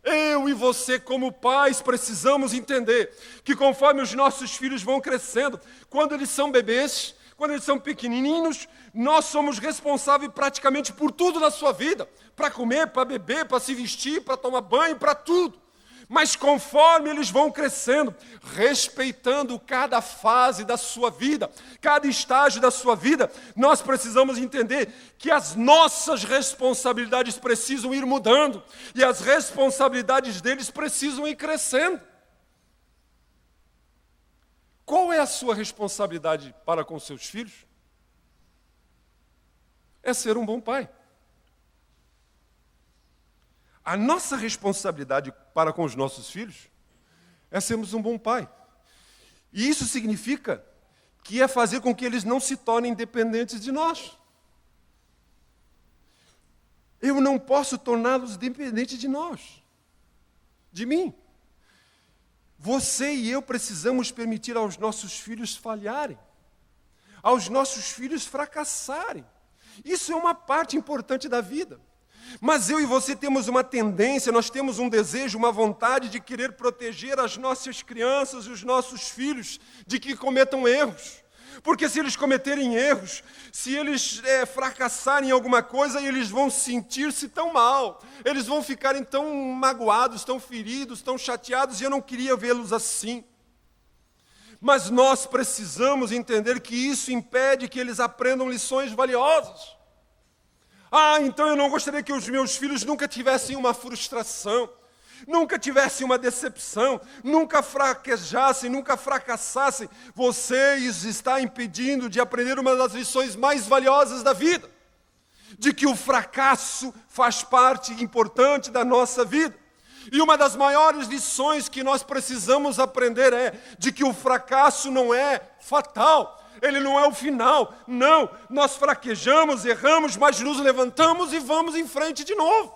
Eu e você, como pais, precisamos entender que conforme os nossos filhos vão crescendo, quando eles são bebês, quando eles são pequenininhos, nós somos responsáveis praticamente por tudo na sua vida, para comer, para beber, para se vestir, para tomar banho, para tudo. Mas conforme eles vão crescendo, respeitando cada fase da sua vida, cada estágio da sua vida, nós precisamos entender que as nossas responsabilidades precisam ir mudando e as responsabilidades deles precisam ir crescendo. Qual é a sua responsabilidade para com seus filhos? É ser um bom pai. A nossa responsabilidade para com os nossos filhos é sermos um bom pai. E isso significa que é fazer com que eles não se tornem dependentes de nós. Eu não posso torná-los dependentes de nós, de mim. Você e eu precisamos permitir aos nossos filhos falharem, aos nossos filhos fracassarem. Isso é uma parte importante da vida. Mas eu e você temos uma tendência, nós temos um desejo, uma vontade de querer proteger as nossas crianças e os nossos filhos de que cometam erros. Porque se eles cometerem erros, se eles fracassarem em alguma coisa, eles vão sentir-se tão mal, eles vão ficarem tão magoados, tão feridos, tão chateados, e eu não queria vê-los assim. Mas nós precisamos entender que isso impede que eles aprendam lições valiosas. Então eu não gostaria que os meus filhos nunca tivessem uma frustração, nunca tivessem uma decepção, nunca fraquejassem, nunca fracassassem. Você os está impedindo de aprender uma das lições mais valiosas da vida. de que o fracasso faz parte importante da nossa vida. E uma das maiores lições que nós precisamos aprender é de que o fracasso não é fatal, ele não é o final. Não, nós fraquejamos, erramos, mas nos levantamos e vamos em frente de novo.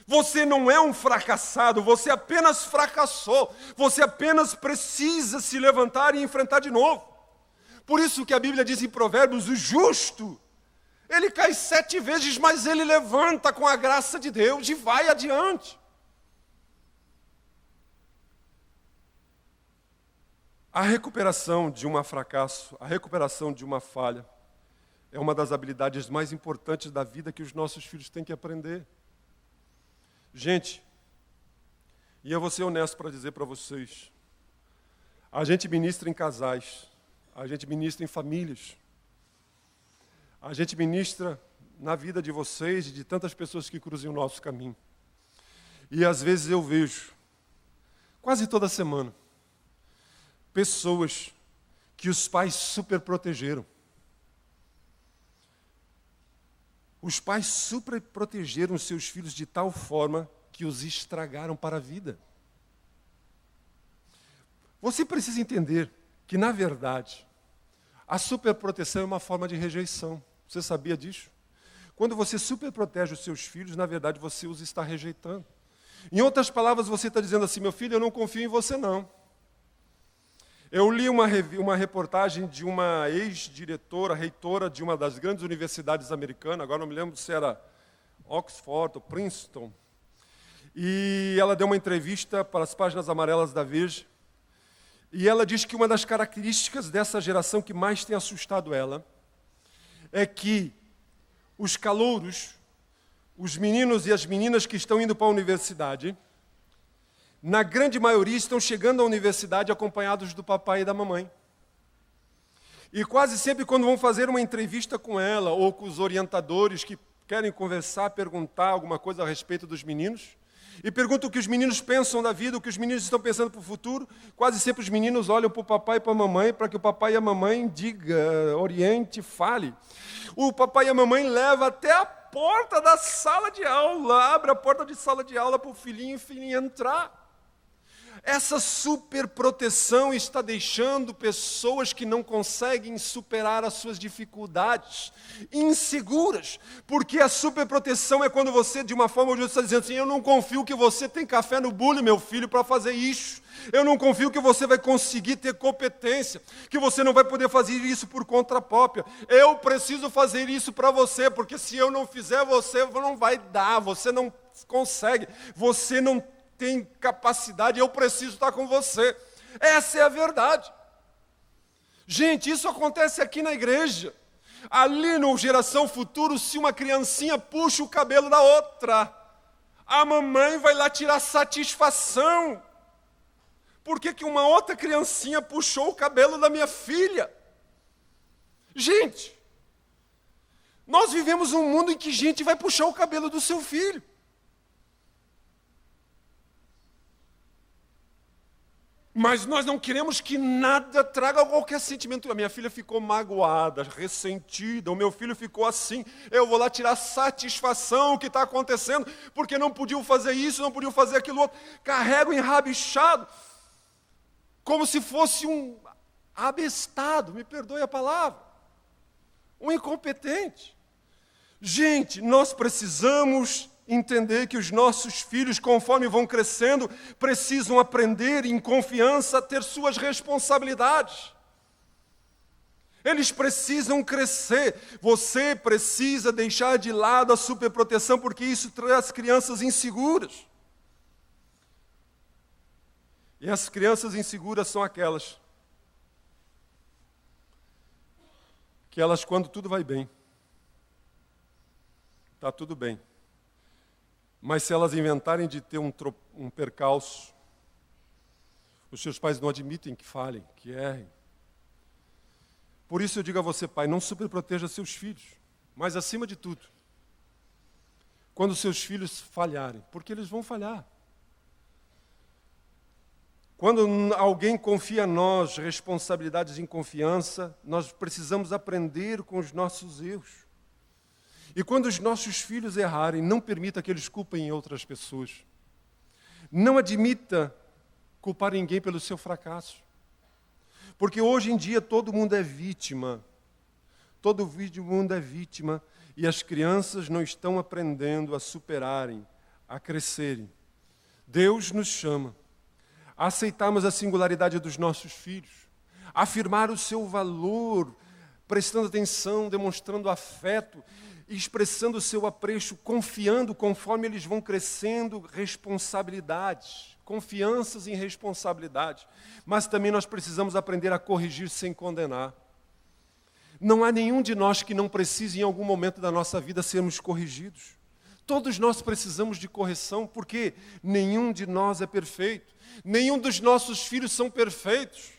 Você não é um fracassado, você apenas fracassou. Você apenas precisa se levantar e enfrentar de novo. Por isso que a Bíblia diz em Provérbios, o justo, ele cai 7 vezes, mas ele levanta com a graça de Deus e vai adiante. A recuperação de um fracasso, a recuperação de uma falha, é uma das habilidades mais importantes da vida que os nossos filhos têm que aprender. Gente, e eu vou ser honesto para dizer para vocês, a gente ministra em casais, a gente ministra em famílias, a gente ministra na vida de vocês e de tantas pessoas que cruzam o nosso caminho. E às vezes eu vejo, quase toda semana, pessoas que os pais super protegeram. Os pais super protegeram os seus filhos de tal forma que os estragaram para a vida. Você precisa entender que, na verdade, a superproteção é uma forma de rejeição. Você sabia disso? Quando você superprotege os seus filhos, na verdade, você os está rejeitando. Em outras palavras, você está dizendo assim, meu filho, eu não confio em você, não. Eu li uma reportagem de uma ex-diretora, reitora de uma das grandes universidades americanas, agora não me lembro se era Oxford ou Princeton, e ela deu uma entrevista para as páginas amarelas da Veja, e ela diz que uma das características dessa geração que mais tem assustado ela é que os calouros, os meninos e as meninas que estão indo para a universidade, na grande maioria estão chegando à universidade acompanhados do papai e da mamãe. E quase sempre quando vão fazer uma entrevista com ela ou com os orientadores que querem conversar, perguntar alguma coisa a respeito dos meninos, e perguntam o que os meninos pensam da vida, o que os meninos estão pensando para o futuro, quase sempre os meninos olham para o papai e para a mamãe para que o papai e a mamãe diga, oriente, fale. O papai e a mamãe levam até a porta da sala de aula, abre a porta de sala de aula para o filhinho e filhinha entrar. Essa superproteção está deixando pessoas que não conseguem superar as suas dificuldades inseguras, porque a superproteção é quando você, de uma forma ou de outra, está dizendo assim, eu não confio que você tem café no bule, meu filho, para fazer isso. Eu não confio que você vai conseguir ter competência, que você não vai poder fazer isso por conta própria. Eu preciso fazer isso para você, porque se eu não fizer, você não vai dar, você não consegue, você não tem capacidade, eu preciso estar com você. Essa é a verdade. Gente, isso acontece aqui na igreja. Ali no Geração Futuro, se uma criancinha puxa o cabelo da outra, a mamãe vai lá tirar satisfação. Por que uma outra criancinha puxou o cabelo da minha filha? Gente, nós vivemos um mundo em que gente vai puxar o cabelo do seu filho. Mas nós não queremos que nada traga qualquer sentimento. A minha filha ficou magoada, ressentida, o meu filho ficou assim. Eu vou lá tirar satisfação o que está acontecendo, porque não podiam fazer isso, não podiam fazer aquilo outro. Carrego enrabixado, como se fosse um abestado, me perdoe a palavra, um incompetente. Gente, nós precisamos entender que os nossos filhos, conforme vão crescendo, precisam aprender em confiança a ter suas responsabilidades. Eles precisam crescer. Você precisa deixar de lado a superproteção, porque isso traz crianças inseguras. E as crianças inseguras são aquelas que elas, quando tudo vai bem, está tudo bem. Mas se elas inventarem de ter um percalço, os seus pais não admitem que falhem, que errem. Por isso eu digo a você, pai, não superproteja seus filhos, mas acima de tudo, quando seus filhos falharem, porque eles vão falhar. Quando alguém confia a nós responsabilidades em confiança, nós precisamos aprender com os nossos erros. E quando os nossos filhos errarem, não permita que eles culpem outras pessoas. Não admita culpar ninguém pelo seu fracasso. Porque hoje em dia todo mundo é vítima. Todo mundo é vítima e as crianças não estão aprendendo a superarem, a crescerem. Deus nos chama a aceitarmos a singularidade dos nossos filhos, a afirmar o seu valor, prestando atenção, demonstrando afeto, expressando o seu apreço, confiando conforme eles vão crescendo responsabilidades, confianças em responsabilidades. Mas também nós precisamos aprender a corrigir sem condenar. Não há nenhum de nós que não precise em algum momento da nossa vida sermos corrigidos. Todos nós precisamos de correção, porque nenhum de nós é perfeito. Nenhum dos nossos filhos são perfeitos.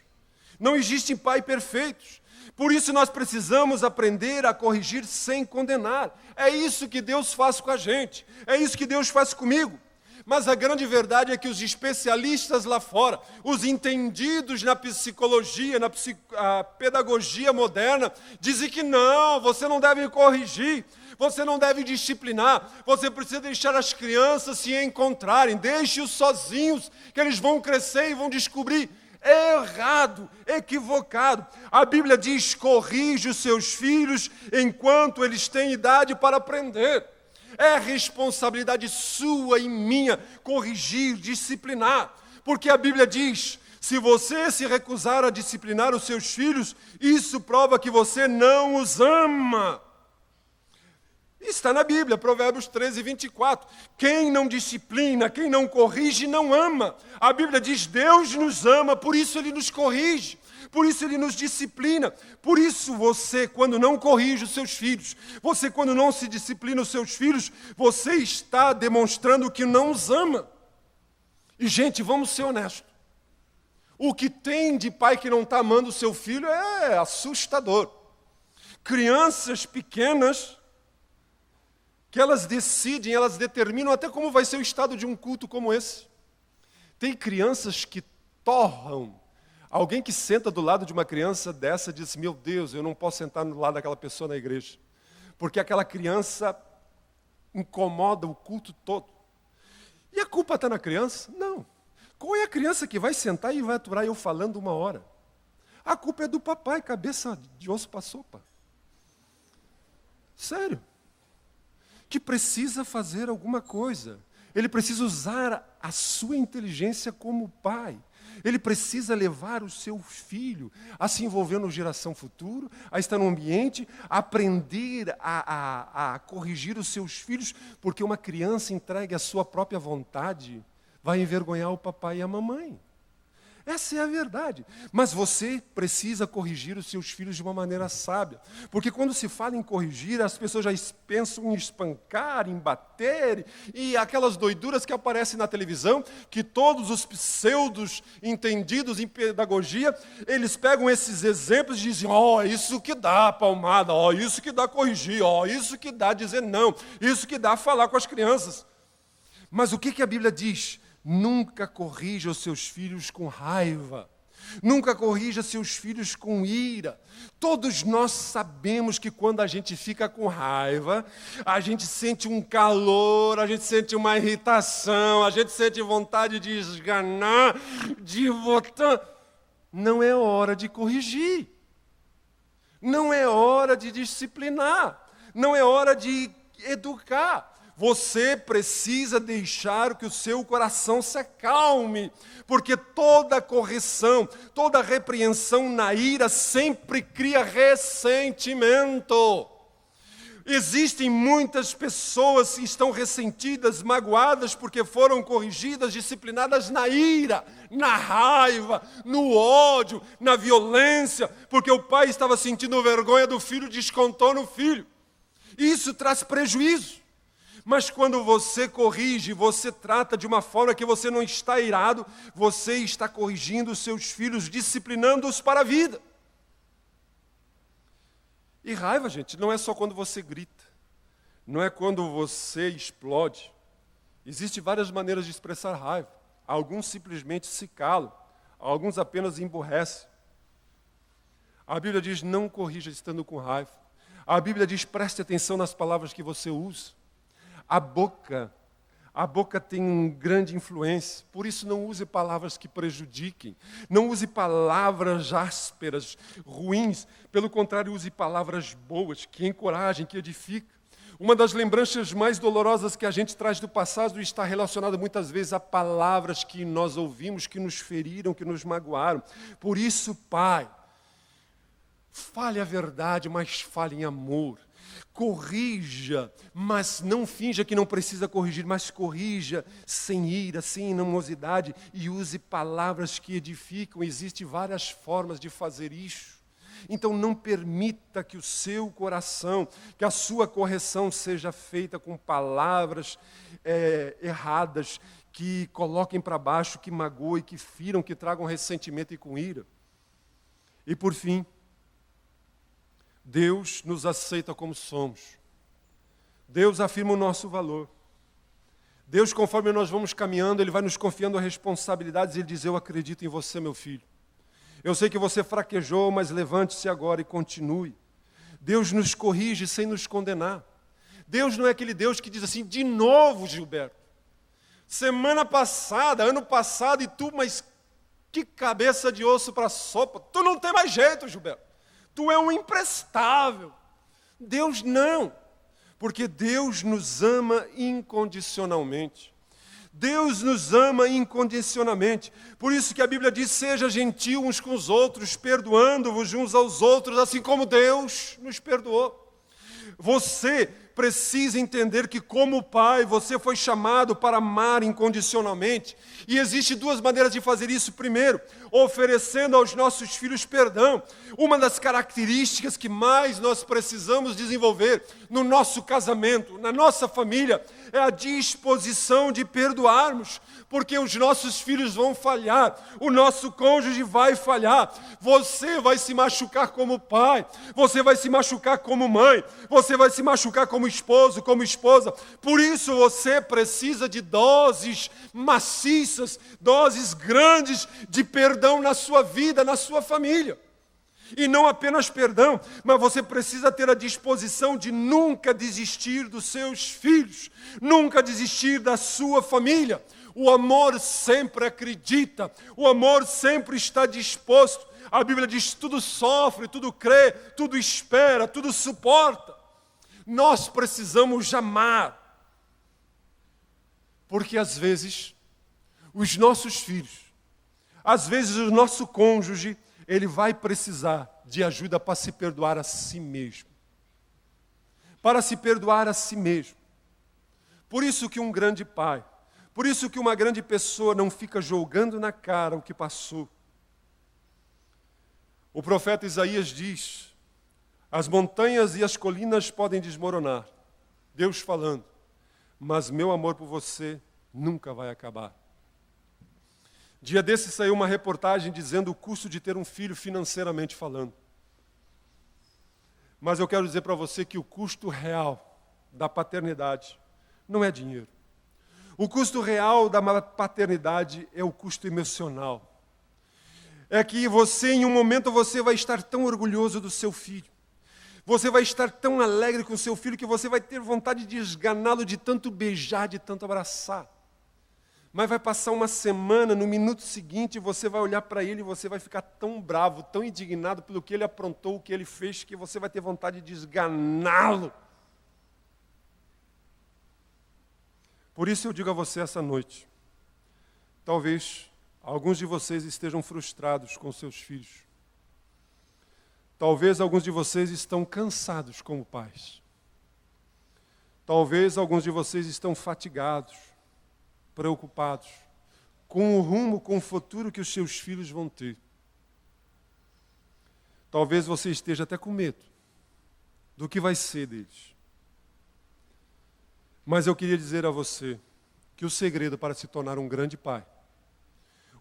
Não existem pais perfeitos. Por isso nós precisamos aprender a corrigir sem condenar. É isso que Deus faz com a gente. É isso que Deus faz comigo. Mas a grande verdade é que os especialistas lá fora, os entendidos na psicologia, na pedagogia moderna, dizem que não, você não deve corrigir, você não deve disciplinar, você precisa deixar as crianças se encontrarem, deixe-os sozinhos, que eles vão crescer e vão descobrir. É errado, equivocado. A Bíblia diz, corrige os seus filhos enquanto eles têm idade para aprender. É responsabilidade sua e minha corrigir, disciplinar. Porque a Bíblia diz, se você se recusar a disciplinar os seus filhos, isso prova que você não os ama. Está na Bíblia, Provérbios 13, 24. Quem não disciplina, quem não corrige, não ama. A Bíblia diz, Deus nos ama, por isso Ele nos corrige. Por isso Ele nos disciplina. Por isso você, quando não corrige os seus filhos, você quando não se disciplina os seus filhos, você está demonstrando que não os ama. E gente, vamos ser honestos. O que tem de pai que não está amando o seu filho é assustador. Crianças pequenas, que elas decidem, elas determinam até como vai ser o estado de um culto como esse. Tem crianças que torram. Alguém que senta do lado de uma criança dessa diz, meu Deus, eu não posso sentar do lado daquela pessoa na igreja, porque aquela criança incomoda o culto todo. E a culpa está na criança? Não. Qual é a criança que vai sentar e vai aturar eu falando 1 hora? A culpa é do papai, cabeça de osso para sopa. Sério. Que precisa fazer alguma coisa. Ele precisa usar a sua inteligência como pai. Ele precisa levar o seu filho a se envolver no geração futura, a estar no ambiente, a aprender a corrigir os seus filhos, porque uma criança entregue à sua própria vontade vai envergonhar o papai e a mamãe. Essa é a verdade. Mas você precisa corrigir os seus filhos de uma maneira sábia. Porque quando se fala em corrigir, as pessoas já pensam em espancar, em bater, e aquelas doiduras que aparecem na televisão, que todos os pseudos entendidos em pedagogia, eles pegam esses exemplos e dizem, isso que dá palmada, isso que dá corrigir, isso que dá dizer não, isso que dá falar com as crianças. Mas o que a Bíblia diz? Nunca corrija os seus filhos com raiva. Nunca corrija seus filhos com ira. Todos nós sabemos que quando a gente fica com raiva, a gente sente um calor, a gente sente uma irritação, a gente sente vontade de esganar, de votar. Não é hora de corrigir. Não é hora de disciplinar. Não é hora de educar. Você precisa deixar que o seu coração se acalme, porque toda correção, toda repreensão na ira sempre cria ressentimento. Existem muitas pessoas que estão ressentidas, magoadas, porque foram corrigidas, disciplinadas na ira, na raiva, no ódio, na violência, porque o pai estava sentindo vergonha do filho, descontou no filho. Isso traz prejuízo. Mas quando você corrige, você trata de uma forma que você não está irado, você está corrigindo os seus filhos, disciplinando-os para a vida. E raiva, gente, não é só quando você grita, não é quando você explode. Existem várias maneiras de expressar raiva. Alguns simplesmente se calam, alguns apenas emburrecem. A Bíblia diz, não corrija estando com raiva. A Bíblia diz, preste atenção nas palavras que você usa. A boca tem uma grande influência, por isso não use palavras que prejudiquem, não use palavras ásperas, ruins, pelo contrário, use palavras boas, que encorajem, que edificam. Uma das lembranças mais dolorosas que a gente traz do passado está relacionada muitas vezes a palavras que nós ouvimos, que nos feriram, que nos magoaram. Por isso, Pai, fale a verdade, mas fale em amor. Corrija, mas não finja que não precisa corrigir, mas corrija sem ira, sem animosidade e use palavras que edificam. Existem várias formas de fazer isso. Então não permita que o seu coração, que a sua correção seja feita com palavras erradas, que coloquem para baixo, que magoem, que firam, que tragam ressentimento e com ira. E por fim, Deus nos aceita como somos. Deus afirma o nosso valor. Deus, conforme nós vamos caminhando, Ele vai nos confiando responsabilidades e Ele diz, eu acredito em você, meu filho. Eu sei que você fraquejou, mas levante-se agora e continue. Deus nos corrige sem nos condenar. Deus não é aquele Deus que diz assim, de novo, Gilberto. Semana passada, ano passado, e tu, mas que cabeça de osso para sopa. Tu não tem mais jeito, Gilberto. Tu é um imprestável. Deus não. Porque Deus nos ama incondicionalmente. Deus nos ama incondicionalmente. Por isso que a Bíblia diz, seja gentil uns com os outros, perdoando-vos uns aos outros, assim como Deus nos perdoou. Você precisa entender que como pai, você foi chamado para amar incondicionalmente. E existem duas maneiras de fazer isso. Primeiro, oferecendo aos nossos filhos perdão. Uma das características que mais nós precisamos desenvolver no nosso casamento, na nossa família, é a disposição de perdoarmos, porque os nossos filhos vão falhar, o nosso cônjuge vai falhar, você vai se machucar como pai, você vai se machucar como mãe, você vai se machucar como esposo, como esposa. Por isso você precisa de doses maciças, doses grandes de perdão na sua vida, na sua família. E não apenas perdão, mas você precisa ter a disposição de nunca desistir dos seus filhos, nunca desistir da sua família. O amor sempre acredita, o amor sempre está disposto. A Bíblia diz, tudo sofre, tudo crê, tudo espera, tudo suporta. Nós precisamos amar, porque às vezes os nossos filhos, às vezes o nosso cônjuge, ele vai precisar de ajuda para se perdoar a si mesmo. Para se perdoar a si mesmo. Por isso que um grande pai, por isso que uma grande pessoa não fica jogando na cara o que passou. O profeta Isaías diz, as montanhas e as colinas podem desmoronar. Deus falando, mas meu amor por você nunca vai acabar. Dia desse saiu uma reportagem dizendo o custo de ter um filho financeiramente falando. Mas eu quero dizer para você que o custo real da paternidade não é dinheiro. O custo real da paternidade é o custo emocional. É que você, em um momento, você vai estar tão orgulhoso do seu filho. Você vai estar tão alegre com o seu filho que você vai ter vontade de esganá-lo, de tanto beijar, de tanto abraçar. Mas vai passar uma semana, no minuto seguinte, você vai olhar para ele e você vai ficar tão bravo, tão indignado pelo que ele aprontou, o que ele fez, que você vai ter vontade de esganá-lo. Por isso eu digo a você essa noite, talvez alguns de vocês estejam frustrados com seus filhos. Talvez alguns de vocês estão cansados como pais. Talvez alguns de vocês estão fatigados, preocupados com o rumo, com o futuro que os seus filhos vão ter. Talvez você esteja até com medo do que vai ser deles. Mas eu queria dizer a você que o segredo para se tornar um grande pai,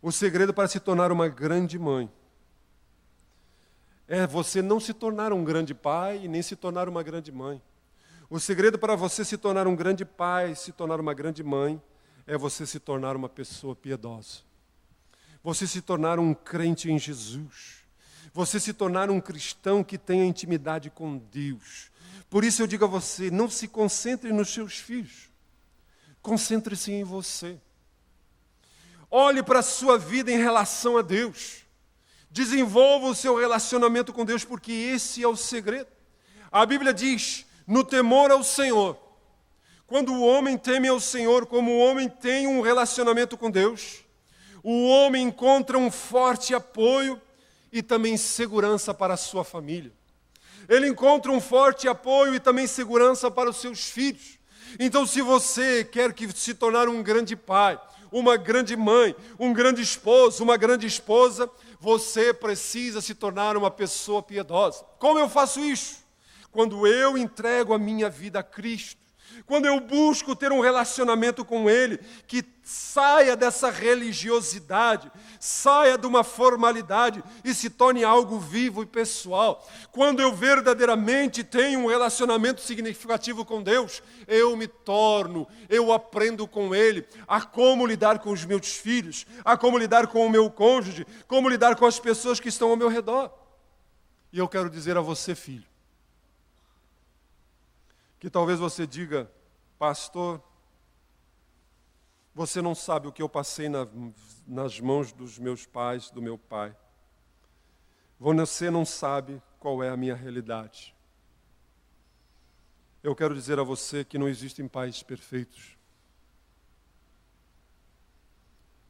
o segredo para se tornar uma grande mãe, é você não se tornar um grande pai e nem se tornar uma grande mãe. O segredo para você se tornar um grande pai, se tornar uma grande mãe, é você se tornar uma pessoa piedosa. Você se tornar um crente em Jesus. Você se tornar um cristão que tenha intimidade com Deus. Por isso eu digo a você, não se concentre nos seus filhos. Concentre-se em você. Olhe para a sua vida em relação a Deus. Desenvolva o seu relacionamento com Deus, porque esse é o segredo. A Bíblia diz, no temor ao Senhor. Quando o homem teme ao Senhor, como o homem tem um relacionamento com Deus, o homem encontra um forte apoio e também segurança para a sua família. Ele encontra um forte apoio e também segurança para os seus filhos. Então, se você quer se tornar um grande pai, uma grande mãe, um grande esposo, uma grande esposa, você precisa se tornar uma pessoa piedosa. Como eu faço isso? Quando eu entrego a minha vida a Cristo. Quando eu busco ter um relacionamento com Ele, que saia dessa religiosidade, saia de uma formalidade e se torne algo vivo e pessoal. Quando eu verdadeiramente tenho um relacionamento significativo com Deus, eu aprendo com Ele a como lidar com os meus filhos, a como lidar com o meu cônjuge, como lidar com as pessoas que estão ao meu redor. E eu quero dizer a você, filho, que talvez você diga, pastor, você não sabe o que eu passei nas mãos dos meus pais, do meu pai. Você não sabe qual é a minha realidade. Eu quero dizer a você que não existem pais perfeitos.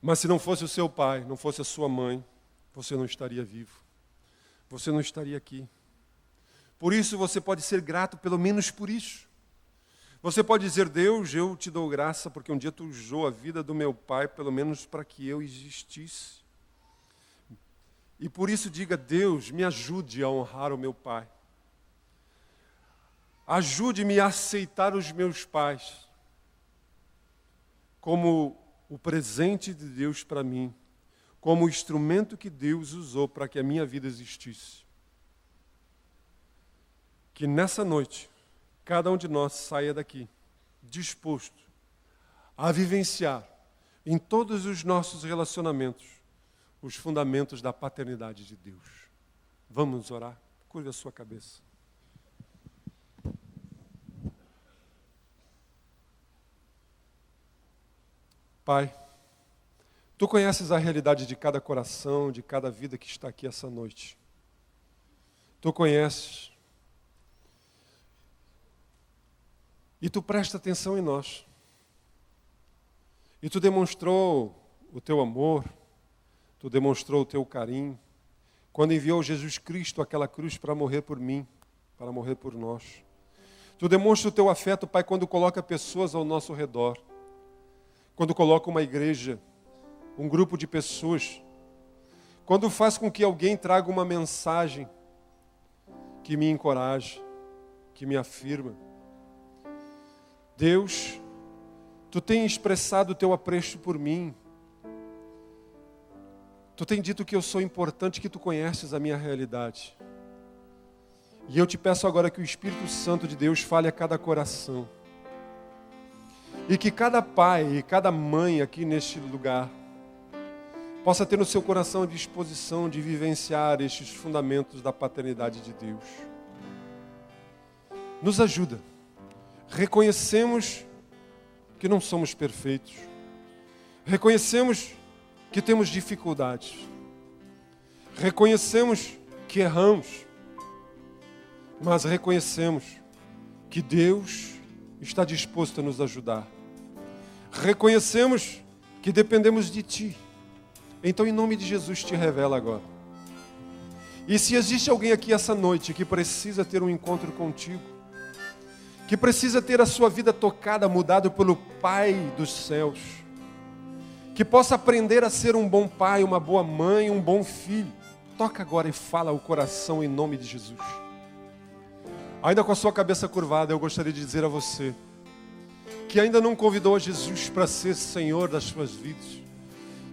Mas se não fosse o seu pai, não fosse a sua mãe, você não estaria vivo. Você não estaria aqui. Por isso você pode ser grato, pelo menos por isso. Você pode dizer, Deus, eu te dou graça porque um dia tu usou a vida do meu pai, pelo menos para que eu existisse. E por isso diga, Deus, me ajude a honrar o meu pai. Ajude-me a aceitar os meus pais como o presente de Deus para mim, como o instrumento que Deus usou para que a minha vida existisse. Que nessa noite, cada um de nós saia daqui disposto a vivenciar em todos os nossos relacionamentos os fundamentos da paternidade de Deus. Vamos orar? Curva a sua cabeça. Pai, Tu conheces a realidade de cada coração, de cada vida que está aqui essa noite. Tu conheces. E Tu presta atenção em nós. E Tu demonstrou o Teu amor, Tu demonstrou o Teu carinho, quando enviou Jesus Cristo àquela cruz para morrer por mim, para morrer por nós. Tu demonstra o Teu afeto, Pai, quando coloca pessoas ao nosso redor, quando coloca uma igreja, um grupo de pessoas, quando faz com que alguém traga uma mensagem que me encoraje, que me afirma. Deus, Tu tem expressado o Teu apreço por mim. Tu tem dito que eu sou importante, que Tu conheces a minha realidade. E eu te peço agora que o Espírito Santo de Deus fale a cada coração. E que cada pai e cada mãe aqui neste lugar possa ter no seu coração a disposição de vivenciar estes fundamentos da paternidade de Deus. Nos ajuda. Reconhecemos que não somos perfeitos. Reconhecemos que temos dificuldades. Reconhecemos que erramos. Mas reconhecemos que Deus está disposto a nos ajudar. Reconhecemos que dependemos de Ti. Então, em nome de Jesus, Te revela agora. E se existe alguém aqui essa noite que precisa ter um encontro contigo, que precisa ter a sua vida tocada, mudada pelo Pai dos céus, que possa aprender a ser um bom pai, uma boa mãe, um bom filho, toca agora e fala ao coração em nome de Jesus. Ainda com a sua cabeça curvada, eu gostaria de dizer a você que ainda não convidou a Jesus para ser Senhor das suas vidas,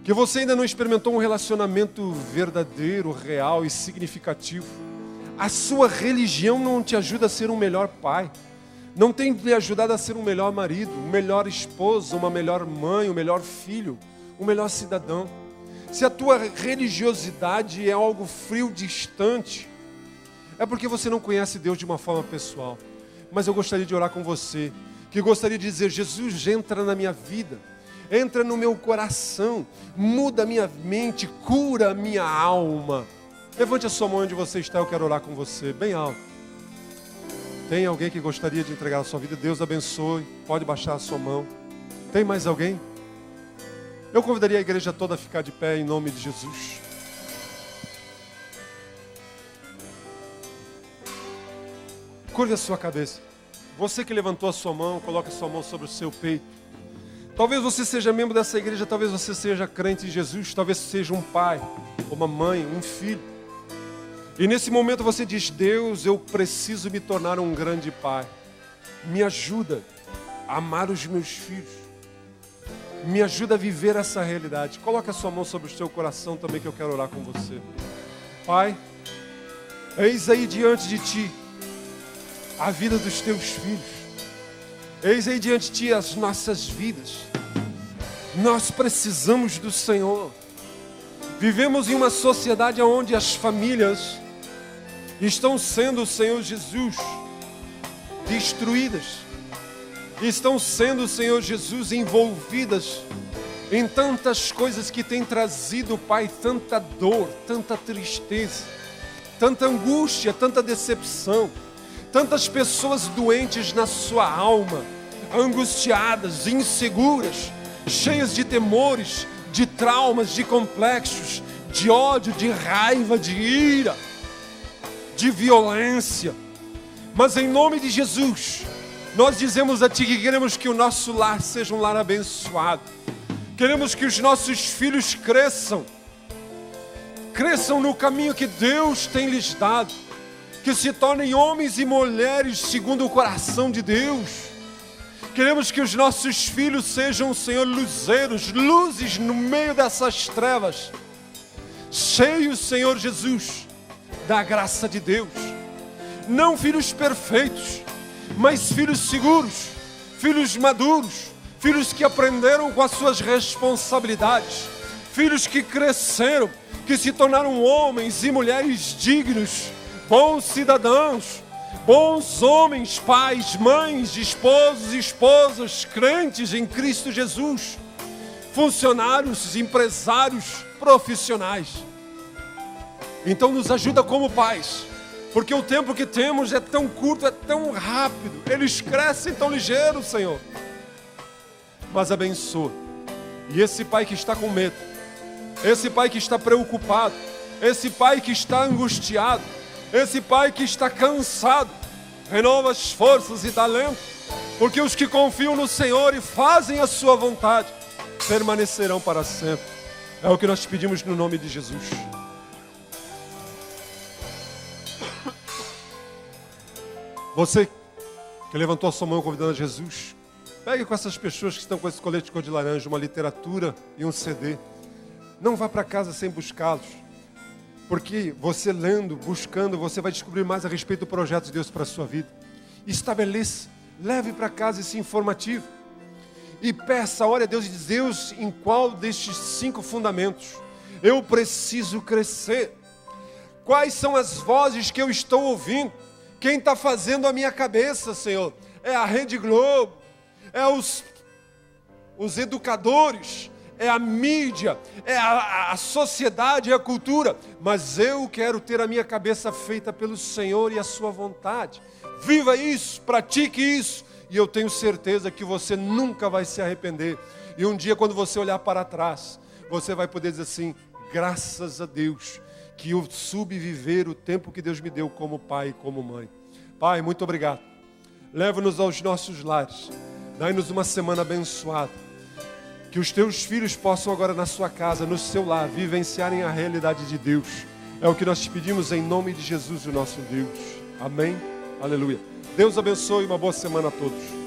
que você ainda não experimentou um relacionamento verdadeiro, real e significativo. A sua religião não te ajuda a ser um melhor pai, não tem lhe ajudado a ser um melhor marido, um melhor esposo, uma melhor mãe, um melhor filho, um melhor cidadão. Se a tua religiosidade é algo frio, distante, é porque você não conhece Deus de uma forma pessoal. Mas eu gostaria de orar com você, que gostaria de dizer: Jesus, entra na minha vida, entra no meu coração, muda a minha mente, cura a minha alma. Levante a sua mão onde você está, eu quero orar com você, bem alto. Tem alguém que gostaria de entregar a sua vida? Deus abençoe, pode baixar a sua mão. Tem mais alguém? Eu convidaria a igreja toda a ficar de pé em nome de Jesus. Curve a sua cabeça. Você que levantou a sua mão, coloque a sua mão sobre o seu peito. Talvez você seja membro dessa igreja, talvez você seja crente em Jesus, talvez seja um pai, uma mãe, um filho. E nesse momento você diz: Deus, eu preciso me tornar um grande pai. Me ajuda a amar os meus filhos. Me ajuda a viver essa realidade. Coloque a sua mão sobre o seu coração também, que eu quero orar com você. Pai, eis aí diante de Ti a vida dos Teus filhos. Eis aí diante de Ti as nossas vidas. Nós precisamos do Senhor. Vivemos em uma sociedade onde as famílias estão sendo, Senhor Jesus, destruídas. Estão sendo, Senhor Jesus, envolvidas em tantas coisas que têm trazido, Pai, tanta dor, tanta tristeza, tanta angústia, tanta decepção. Tantas pessoas doentes na sua alma, angustiadas, inseguras, cheias de temores, de traumas, de complexos, de ódio, de raiva, de ira, de violência. Mas em nome de Jesus, nós dizemos a Ti que queremos que o nosso lar seja um lar abençoado. Queremos que os nossos filhos cresçam no caminho que Deus tem lhes dado. Que se tornem homens e mulheres segundo o coração de Deus. Queremos que os nossos filhos sejam, Senhor, luzeiros, luzes no meio dessas trevas. Cheios, Senhor Jesus, da graça de Deus. Não filhos perfeitos, mas filhos seguros, filhos maduros, filhos que aprenderam com as suas responsabilidades, filhos que cresceram, que se tornaram homens e mulheres dignos, bons cidadãos, bons homens, pais, mães, esposos e esposas, crentes em Cristo Jesus, funcionários, empresários, profissionais. Então nos ajuda como pais, porque o tempo que temos é tão curto, é tão rápido, eles crescem tão ligeiro, Senhor. Mas abençoa. E esse pai que está com medo, esse pai que está preocupado, esse pai que está angustiado, esse pai que está cansado, renova as forças e talento, porque os que confiam no Senhor e fazem a sua vontade, permanecerão para sempre. É o que nós te pedimos no nome de Jesus. Você que levantou a sua mão convidando a Jesus, pegue com essas pessoas que estão com esse colete cor de laranja, uma literatura e um CD. Não vá para casa sem buscá-los. Porque você lendo, buscando, você vai descobrir mais a respeito do projeto de Deus para a sua vida. Estabeleça, leve para casa esse informativo. E peça, ore a Deus e diz: Deus, em qual destes 5 fundamentos eu preciso crescer? Quais são as vozes que eu estou ouvindo? Quem está fazendo a minha cabeça, Senhor? É a Rede Globo? É os educadores? É a mídia, é a sociedade, é a cultura. Mas eu quero ter a minha cabeça feita pelo Senhor e a sua vontade. Viva isso, pratique isso. E eu tenho certeza que você nunca vai se arrepender. E um dia, quando você olhar para trás, você vai poder dizer assim: graças a Deus, que eu soube viver o tempo que Deus me deu como pai e como mãe. Pai, muito obrigado. Leva-nos aos nossos lares. Dai-nos uma semana abençoada. Que os teus filhos possam agora na sua casa, no seu lar, vivenciarem a realidade de Deus. É o que nós te pedimos em nome de Jesus, o nosso Deus. Amém? Aleluia. Deus abençoe e uma boa semana a todos.